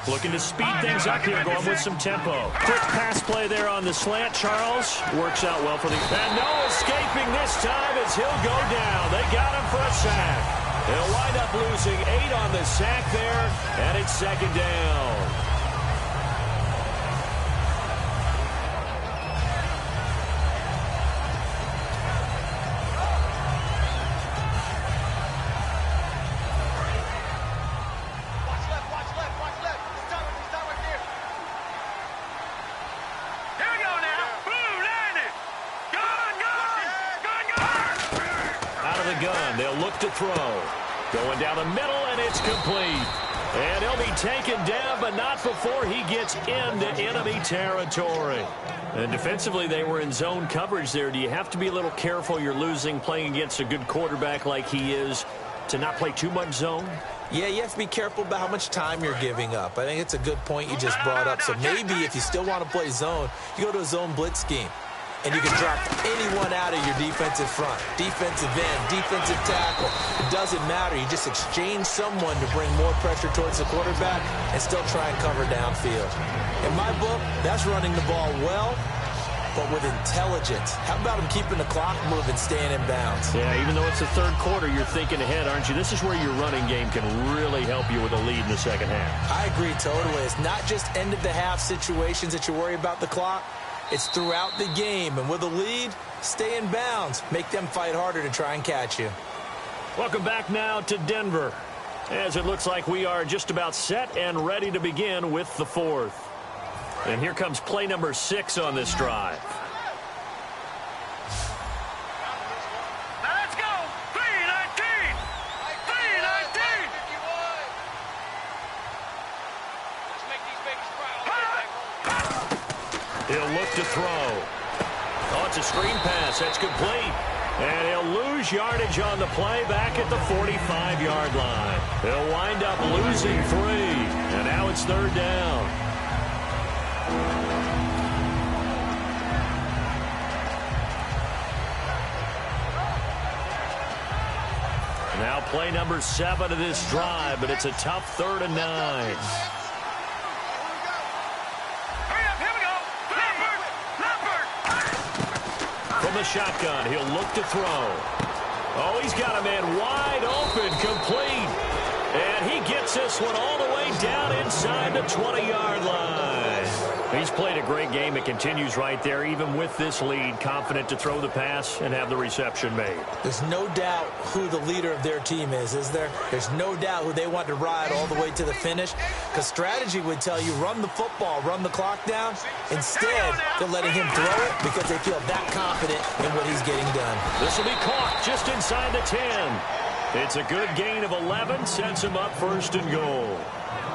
Looking to speed things up here, going with some tempo. Quick pass play there on the slant, Charles. Works out well for the... And no escaping this time as he'll go down. They got him for a sack. They'll wind up losing 8 on the sack there, and it's 2nd down. They'll look to throw. Going down the middle, and it's complete. And he'll be taken down, but not before he gets into enemy territory. And defensively, they were in zone coverage there. Do you have to be a little careful? You're losing playing against a good quarterback like he is to not play too much zone? Yeah, you have to be careful about how much time you're giving up. I think it's a good point you just brought up. So maybe if you still want to play zone, you go to a zone blitz scheme. And you can drop anyone out of your defensive front, defensive end, defensive tackle. It doesn't matter. You just exchange someone to bring more pressure towards the quarterback and still try and cover downfield. In my book, that's running the ball well, but with intelligence. How about him keeping the clock moving, staying in bounds? Yeah, even though it's the 3rd quarter, you're thinking ahead, aren't you? This is where your running game can really help you with a lead in the 2nd half. I agree totally. It's not just end-of-the-half situations that you worry about the clock. It's throughout the game, and with a lead, stay in bounds. Make them fight harder to try and catch you. Welcome back now to Denver, as it looks like we are just about set and ready to begin with the 4th. And here comes play number 6 on this drive. Let's go! 319! 319! Let's make these babies cry. He'll look to throw. Oh, it's a screen pass. That's complete. And he'll lose yardage on the play back at the 45-yard line. He'll wind up losing 3. And now it's 3rd down. Now play number 7 of this drive, but it's a tough 3rd and 9. From the shotgun, he'll look to throw. Oh, he's got a man wide open, complete. And he gets this one all the way down inside the 20-yard line. He's played a great game. It continues right there, even with this lead, confident to throw the pass and have the reception made. There's no doubt who the leader of their team is there? There's no doubt who they want to ride all the way to the finish. Because strategy would tell you run the football, run the clock down. Instead, they're letting him throw it because they feel that confident in what he's getting done. This will be caught just inside the 10. It's a good gain of 11, sets him up 1st and goal.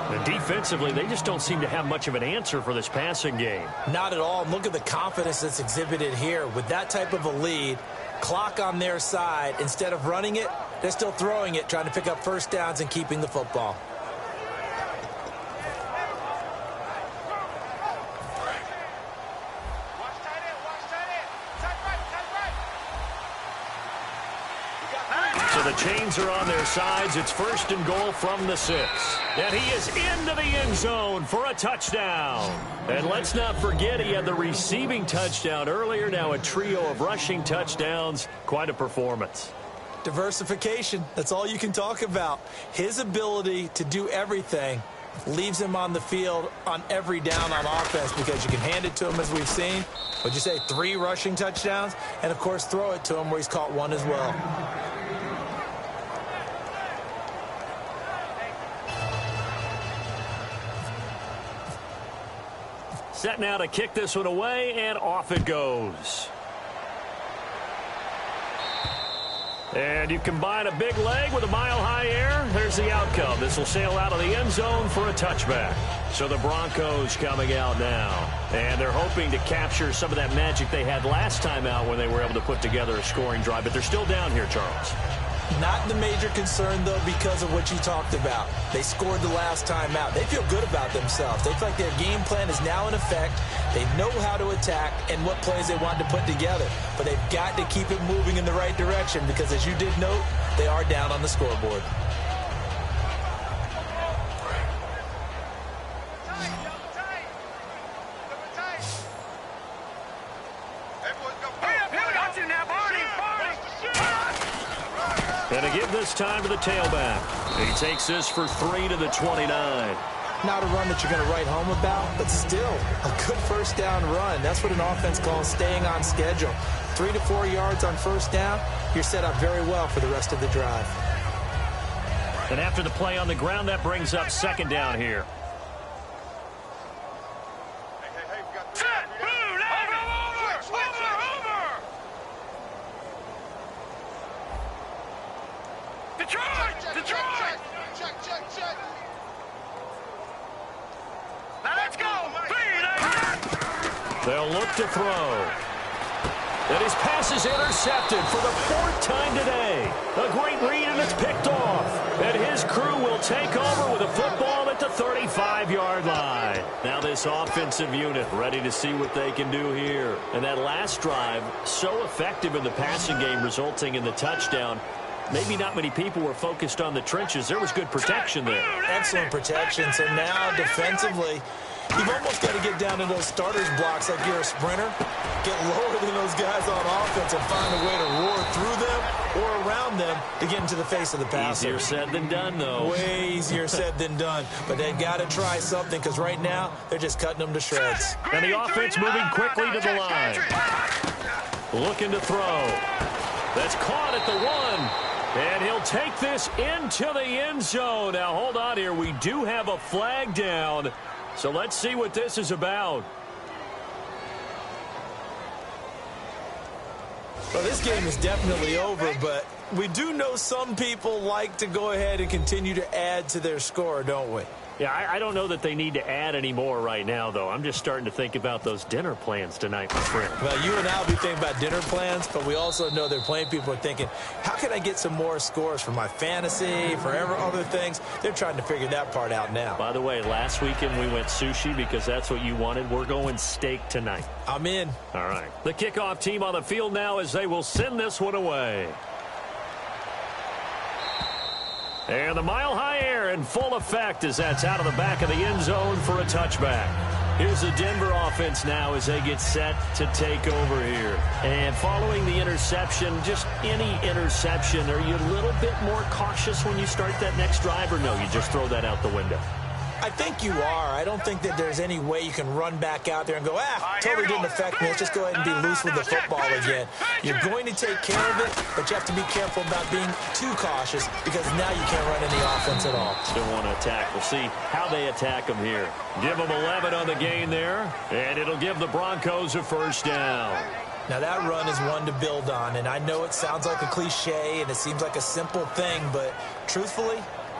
And defensively, they just don't seem to have much of an answer for this passing game. Not at all. Look at the confidence that's exhibited here. With that type of a lead, clock on their side, instead of running it, they're still throwing it, trying to pick up first downs and keeping the football. So the chains are on their sides. It's 1st and goal from the 6. And he is into the end zone for a touchdown. And let's not forget he had the receiving touchdown earlier. Now a trio of rushing touchdowns. Quite a performance. Diversification, that's all you can talk about. His ability to do everything leaves him on the field on every down on offense because you can hand it to him, as we've seen. What'd you say, 3 rushing touchdowns? And, of course, throw it to him where he's caught 1 as well. Set now to kick this one away, and off it goes. And you combine a big leg with a mile-high air. There's the outcome. This will sail out of the end zone for a touchback. So the Broncos coming out now. And they're hoping to capture some of that magic they had last time out when they were able to put together a scoring drive. But they're still down here, Charles. Not the major concern, though, because of what you talked about. They scored the last time out. They feel good about themselves. They feel like their game plan is now in effect. They know how to attack and what plays they want to put together. But they've got to keep it moving in the right direction because, as you did note, they are down on the scoreboard. And to give this time to the tailback. He takes this for 3 to the 29. Not a run that you're going to write home about, but still a good first down run. That's what an offense calls staying on schedule. 3 to 4 yards on first down, you're set up very well for the rest of the drive. And after the play on the ground, that brings up 2nd down here. They'll look to throw. And his pass is intercepted for the 4th time today. A great read, and it's picked off. And his crew will take over with a football at the 35-yard line. Now this offensive unit ready to see what they can do here. And that last drive, so effective in the passing game, resulting in the touchdown. Maybe not many people were focused on the trenches. There was good protection there. Excellent protection. So now defensively, you've almost got to get down to those starters blocks like you're a sprinter. Get lower than those guys on offense and find a way to roar through them or around them to get into the face of the passer. Easier said than done, though. Way easier said than done. But they've got to try something because right now they're just cutting them to shreds. And the offense moving quickly to the line. Looking to throw. That's caught at the 1. And he'll take this into the end zone. Now, hold on here. We do have a flag down. So let's see what this is about. Well, this game is definitely over, but we do know some people like to go ahead and continue to add to their score, don't we? Yeah, I don't know that they need to add any more right now, though. I'm just starting to think about those dinner plans tonight, my friend. Well, you and I will be thinking about dinner plans, but we also know there are plenty of people are thinking, how can I get some more scores for my fantasy, for other things? They're trying to figure that part out now. By the way, last weekend we went sushi because that's what you wanted. We're going steak tonight. I'm in. All right. The kickoff team on the field now as they will send this one away. And the mile-high air in full effect as that's out of the back of the end zone for a touchback. Here's the Denver offense now as they get set to take over here. And following the interception, just any interception, are you a little bit more cautious when you start that next drive, or no, you just throw that out the window? I think you are. I don't think that there's any way you can run back out there and go, totally didn't affect me. Let's just go ahead and be loose with the football again. You're going to take care of it, but you have to be careful about being too cautious because now you can't run any offense at all. Still want to attack. We'll see how they attack them here. Give them 11 on the gain there, and it'll give the Broncos a first down. Now that run is one to build on, and I know it sounds like a cliche and it seems like a simple thing, but truthfully,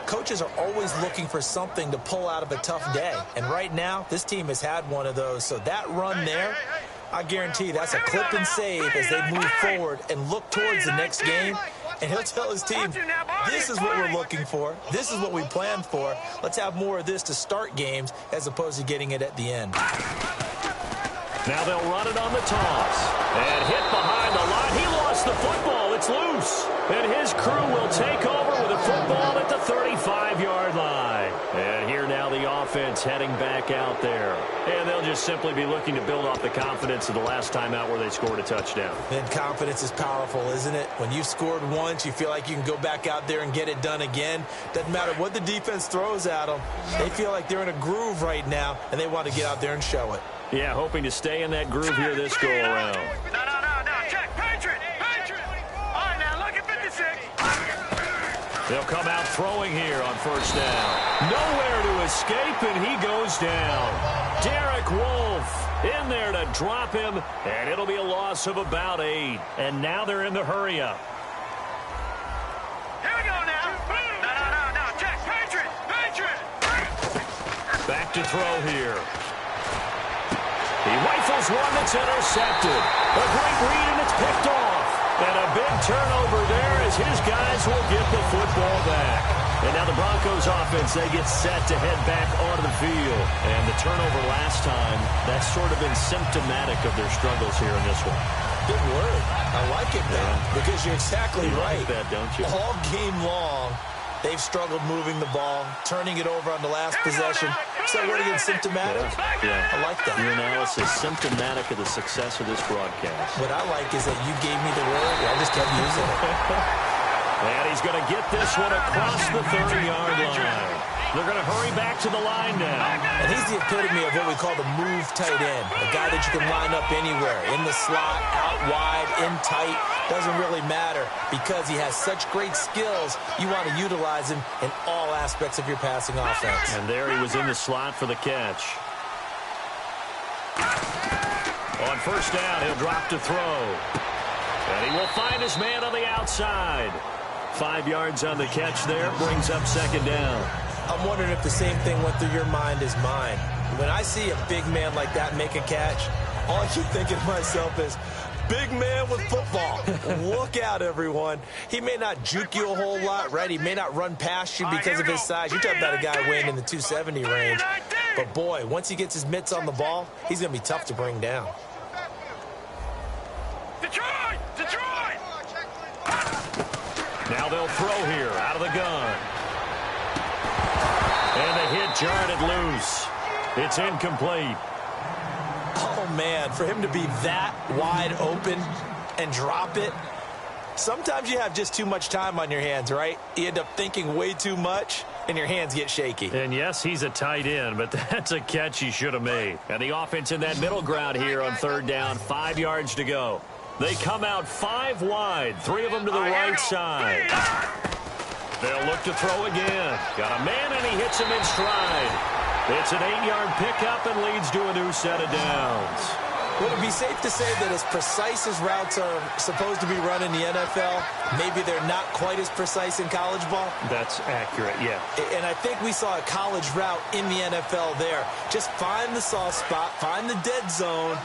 coaches are always looking for something to pull out of a tough day. And right now, this team has had one of those. So that run there, I guarantee that's a clip and save as they move forward and look towards the next game. And he'll tell his team, this is what we're looking for. This is what we planned for. Let's have more of this to start games as opposed to getting it at the end. Now they'll run it on the toss. And hit behind the line. He lost the football. It's loose. And his crew will take over with a football at the 35-yard line. And here now the offense heading back out there. And they'll just simply be looking to build off the confidence of the last time out where they scored a touchdown. And confidence is powerful, isn't it? When you've scored once, you feel like you can go back out there and get it done again. Doesn't matter what the defense throws at them. They feel like they're in a groove right now, and they want to get out there and show it. Yeah, hoping to stay in that groove here this go-around. No. Check. Patriot. All right, now look at 56. They'll come out throwing here on first down. Nowhere to escape, and he goes down. Derek Wolfe in there to drop him, and it'll be a loss of about 8. And now they're in the hurry-up. Here we go now. No. Check. Patriot. Back to throw here. He rifles one that's intercepted. A great read, and it's picked off. And a big turnover there as his guys will get the football back. And now the Broncos offense, they get set to head back onto the field. And the turnover last time, that's sort of been symptomatic of their struggles here in this one. Good word. I like it, man, because you're exactly right. You like that, don't you? All game long, they've struggled moving the ball, turning it over on the last possession. So what again, symptomatic? Yeah. I like that. Your analysis symptomatic of the success of this broadcast. What I like is that you gave me the word, I just kept using it. And he's going to get this one across the 30-yard line. They're going to hurry back to the line now. And he's the epitome of what we call the move tight end. A guy that you can line up anywhere. In the slot, out wide, in tight. Doesn't really matter because he has such great skills. You want to utilize him in all aspects of your passing offense. And there he was in the slot for the catch. On first down, he'll drop to throw. And he will find his man on the outside. 5 yards on the catch there, brings up second down. I'm wondering if the same thing went through your mind as mine. When I see a big man like that make a catch, all I keep thinking to myself is, big man with football. Look out, everyone. He may not juke you a whole lot, right? He may not run past you because of his size. You're talking about a guy weighing in the 270 range. But, boy, once he gets his mitts on the ball, he's going to be tough to bring down. Detroit! Now they'll throw here out of the gun. And the hit jarred loose. It's incomplete. Oh, man, for him to be that wide open and drop it, sometimes you have just too much time on your hands, right? You end up thinking way too much, and your hands get shaky. And, yes, he's a tight end, but that's a catch he should have made. And the offense in that middle ground here on third down, 5 yards to go. They come out 5 wide, 3 of them to the right side. They'll look to throw again. Got a man, and he hits him in stride. It's an 8-yard pickup and leads to a new set of downs. Would it be safe to say that as precise as routes are supposed to be run in the NFL, maybe they're not quite as precise in college ball? That's accurate, yeah. And I think we saw a college route in the NFL there. Just find the soft spot, find the dead zone,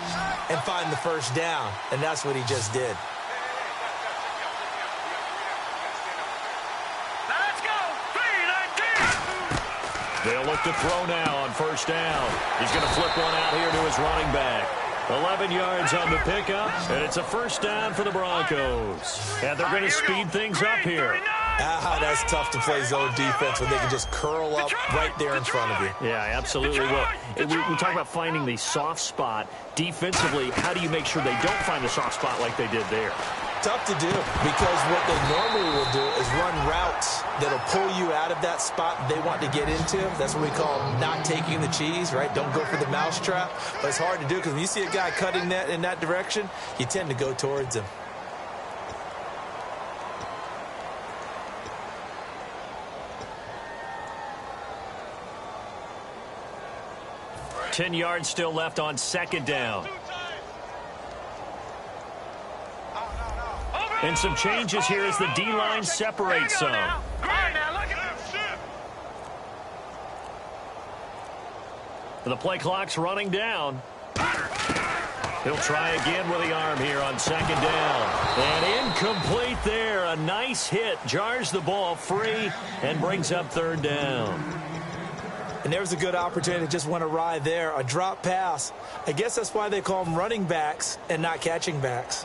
and find the first down. And that's what he just did. Let's go! 3-19! They'll look to throw now on first down. He's going to flip one out here to his running back. 11 yards on the pickup, and it's a first down for the Broncos. And they're going to speed things up here. That's tough to play zone defense when they can just curl up right there in front of you. Yeah, absolutely. Well, we talk about finding the soft spot. Defensively, how do you make sure they don't find the soft spot like they did there? Tough to do because what they normally will do is run routes that'll pull you out of that spot they want to get into. That's what we call not taking the cheese, right? Don't go for the mousetrap. But it's hard to do because when you see a guy cutting that in that direction, you tend to go towards him. Ten yards still left on second down. And some changes here as the D-line separates some. The play clock's running down. He'll try again with the arm here on second down. And incomplete there. A nice hit. Jars the ball free and brings up third down. And there's a good opportunity to just went awry there. A drop pass. I guess that's why they call them running backs and not catching backs.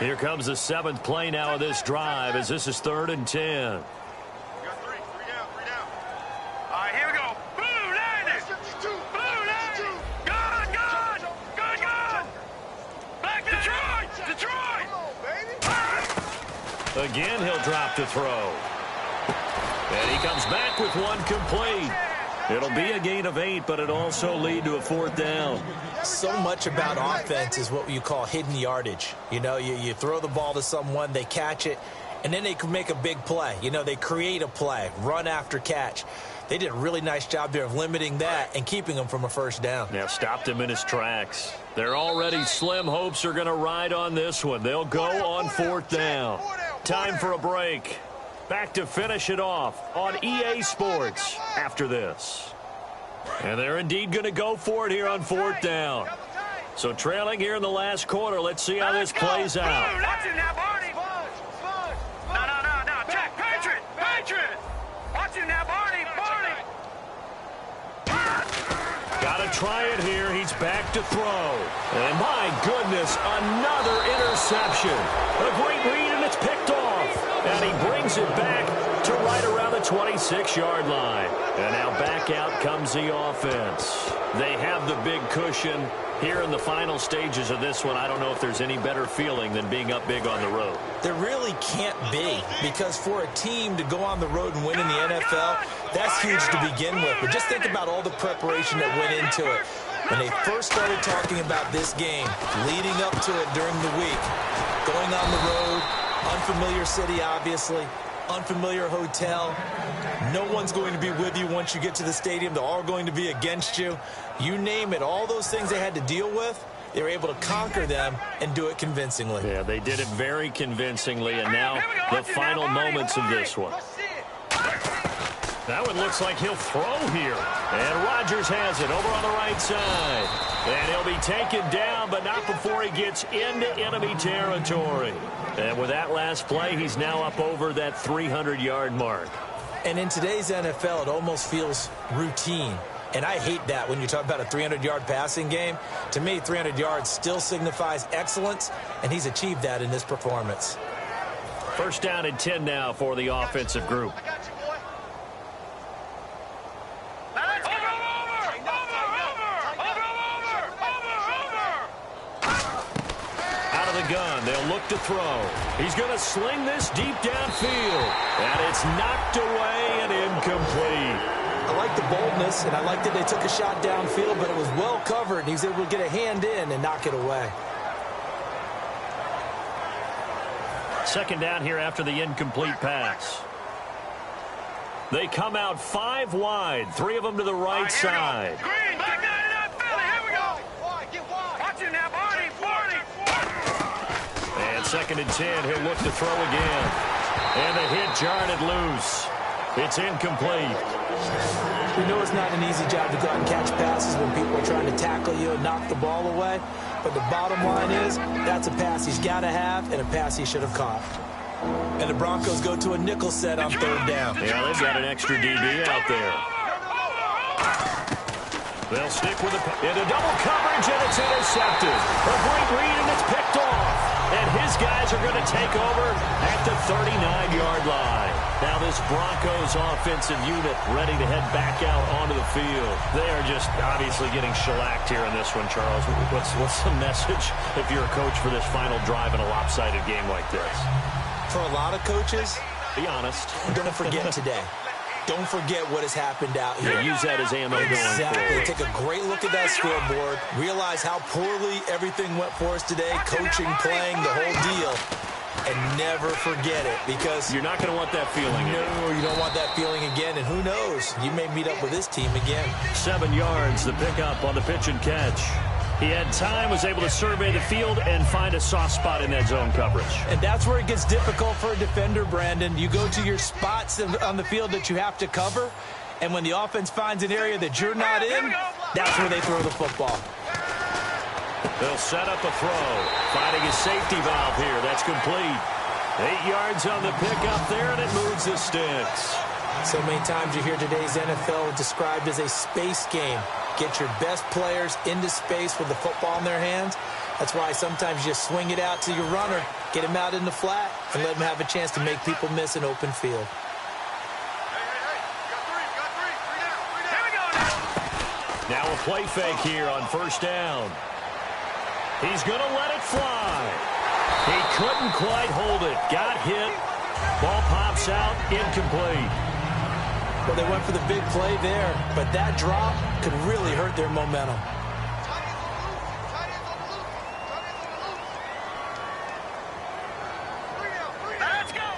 Here comes the 7th play now of this drive as this is 3rd and 10. We got three down. All right, here we go. Blue, landing. Blue, landing. Gone. Back Detroit. Again, he'll drop to throw. And he comes back with one complete. It'll be a gain of 8, but it'll also lead to a 4th down. So much about offense is what you call hidden yardage. You know, you throw the ball to someone, they catch it, and then they can make a big play. You know, they create a play, run after catch. They did a really nice job there of limiting that and keeping him from a first down. Now stopped him in his tracks. Their already slim hopes are going to ride on this one. They'll go on 4th down. Time for a break. Back to finish it off on EA Sports after this. And they're indeed going to go for it here on 4th down. So trailing here in the last quarter. Let's see how this plays out. Watching now, Barney. No. Check. Patriot. Watching now, Barney. Got to try it here. He's back to throw. And my goodness, another interception. A great read, and it's picked off. And he brings it back to right around the 26-yard line. And now back out comes the offense. They have the big cushion here in the final stages of this one. I don't know if there's any better feeling than being up big on the road. There really can't be, because for a team to go on the road and win in the NFL, that's huge to begin with. But just think about all the preparation that went into it. When they first started talking about this game, leading up to it during the week, going on the road, unfamiliar city, obviously, unfamiliar hotel. No one's going to be with you once you get to the stadium. They're all going to be against you. You name it, all those things they had to deal with, they were able to conquer them and do it convincingly. Yeah, they did it very convincingly, and now the final moments of this one. That one looks like he'll throw here. And Rodgers has it over on the right side. And he'll be taken down, but not before he gets into enemy territory. And with that last play, he's now up over that 300-yard mark. And in today's NFL, it almost feels routine. And I hate that when you talk about a 300-yard passing game. To me, 300 yards still signifies excellence, and he's achieved that in this performance. 1st down and 10 now for the offensive group. Out of the gun, they'll look to throw. He's going to sling this deep downfield. And it's knocked away and incomplete. I like the boldness, and I like that they took a shot downfield, but it was well covered, and he was able to get a hand in and knock it away. 2nd down here after the incomplete pass. They come out 5 wide, 3 of them to the right side. Green, back down in that Philly. Here we go. Watching now, Barney. And 2nd and 10, he'll look to throw again. And the hit jarred it loose. It's incomplete. We know it's not an easy job to go out and catch passes when people are trying to tackle you and knock the ball away. But the bottom line is, that's a pass he's got to have and a pass he should have caught. And the Broncos go to a nickel set on 3rd down. Yeah, they've got an extra DB out there. They'll stick with into double coverage, and it's intercepted. A great read, and it's picked off. And his guys are going to take over at the 39-yard line. Now this Broncos offensive unit ready to head back out onto the field. They are just obviously getting shellacked here in this one, Charles. What's the message if you're a coach for this final drive in a lopsided game like this? For a lot of coaches, be honest. Don't forget today. Don't forget what has happened out here. Use that as ammo going forward. Take a great look at that scoreboard. Realize how poorly everything went for us today. Coaching, playing, the whole deal. And never forget it, because you're not going to want that feeling. No, you don't want that feeling again. And who knows? You may meet up with this team again. 7 yards, the pickup on the pitch and catch. He had time, was able to survey the field and find a soft spot in that zone coverage. And that's where it gets difficult for a defender, Brandon. You go to your spots on the field that you have to cover, and when the offense finds an area that you're not in, That's where they throw the football. They'll set up a throw. Finding a safety valve here. That's complete. 8 yards on the pickup there, and it moves the sticks. So many times you hear today's NFL described as a space game. Get your best players into space with the football in their hands. That's why sometimes you just swing it out to your runner, get him out in the flat, and let him have a chance to make people miss an open field. Now a play fake here on first down. He's going to let it fly. He couldn't quite hold it. Got hit. Ball pops out. Incomplete. Well, they went for the big play there, but that drop could really hurt their momentum. Let's go.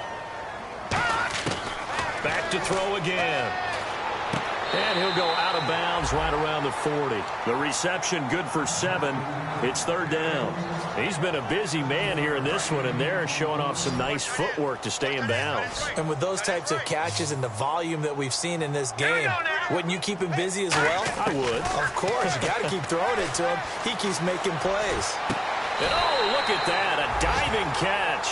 Back to throw again. And he'll go out of bounds right around the 40. The reception good for 7. It's third down. He's been a busy man here in this one, and they're showing off some nice footwork to stay in bounds. And with those types of catches and the volume that we've seen in this game, wouldn't you keep him busy as well? I would. Of course. You got to keep throwing it to him. He keeps making plays. And oh, look at that. A diving catch.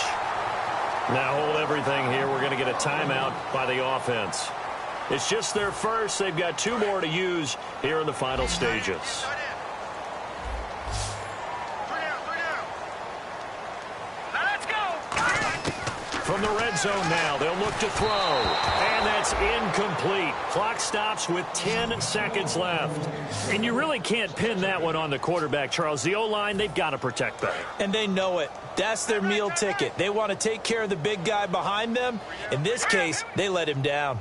Now hold everything here. We're going to get a timeout by the offense. It's just their first. They've got 2 more to use here in the final stages. From the red zone now, they'll look to throw. And that's incomplete. Clock stops with 10 seconds left. And you really can't pin that one on the quarterback, Charles. The O-line, they've got to protect that. And they know it. That's their meal ticket. They want to take care of the big guy behind them. In this case, they let him down.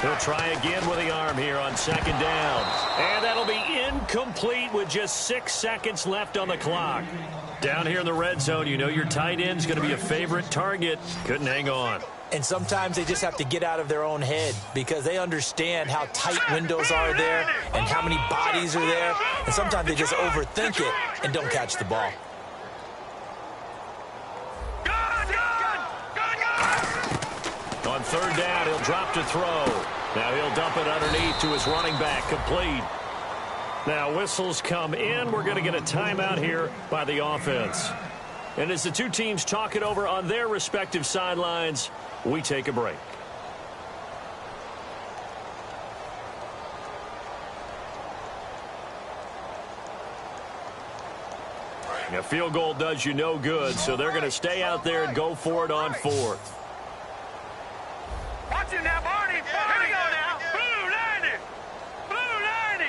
He'll try again with the arm here on second down. And that'll be incomplete with just 6 seconds left on the clock. Down here in the red zone, you know your tight end's going to be a favorite target. Couldn't hang on. And sometimes they just have to get out of their own head because they understand how tight windows are there and how many bodies are there. And sometimes they just overthink it and don't catch the ball. On third down, he'll drop to throw. Now he'll dump it underneath to his running back, complete. Now whistles come in. We're going to get a timeout here by the offense. And as the two teams talk it over on their respective sidelines, we take a break. A field goal does you no good, so they're going to stay out there and go for it on fourth. Watch it now, Barney. Here we go now. Blue 90. Blue 90.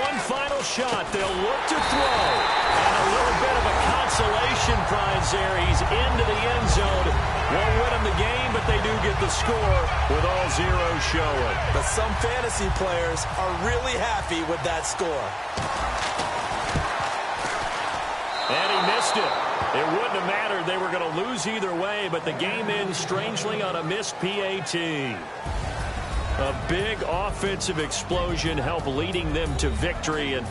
One final shot. They'll look to throw. And a little bit of a consolation prize there. He's into the end zone. Won't win them the game, but they do get the score with all zeros showing. But some fantasy players are really happy with that score. And he missed it. It wouldn't have mattered. They were going to lose either way, but the game ends strangely on a missed PAT. A big offensive explosion helped leading them to victory. And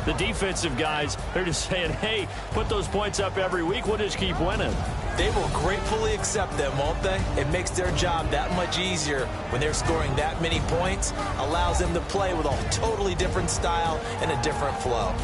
the defensive guys, they're just saying, hey, put those points up every week. We'll just keep winning. They will gratefully accept them, won't they? It makes their job that much easier when they're scoring that many points. Allows them to play with a totally different style and a different flow.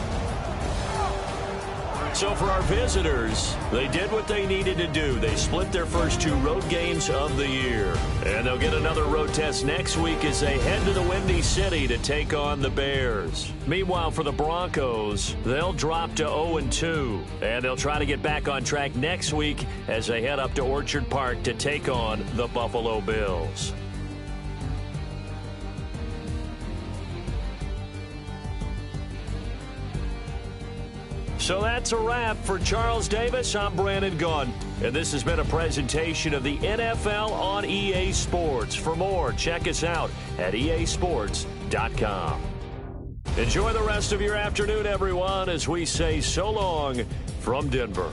So for our visitors, they did what they needed to do. They split their first 2 road games of the year. And they'll get another road test next week as they head to the Windy City to take on the Bears. Meanwhile, for the Broncos, they'll drop to 0-2. And they'll try to get back on track next week as they head up to Orchard Park to take on the Buffalo Bills. So that's a wrap. For Charles Davis, I'm Brandon Gunn. And this has been a presentation of the NFL on EA Sports. For more, check us out at easports.com. Enjoy the rest of your afternoon, everyone, as we say so long from Denver.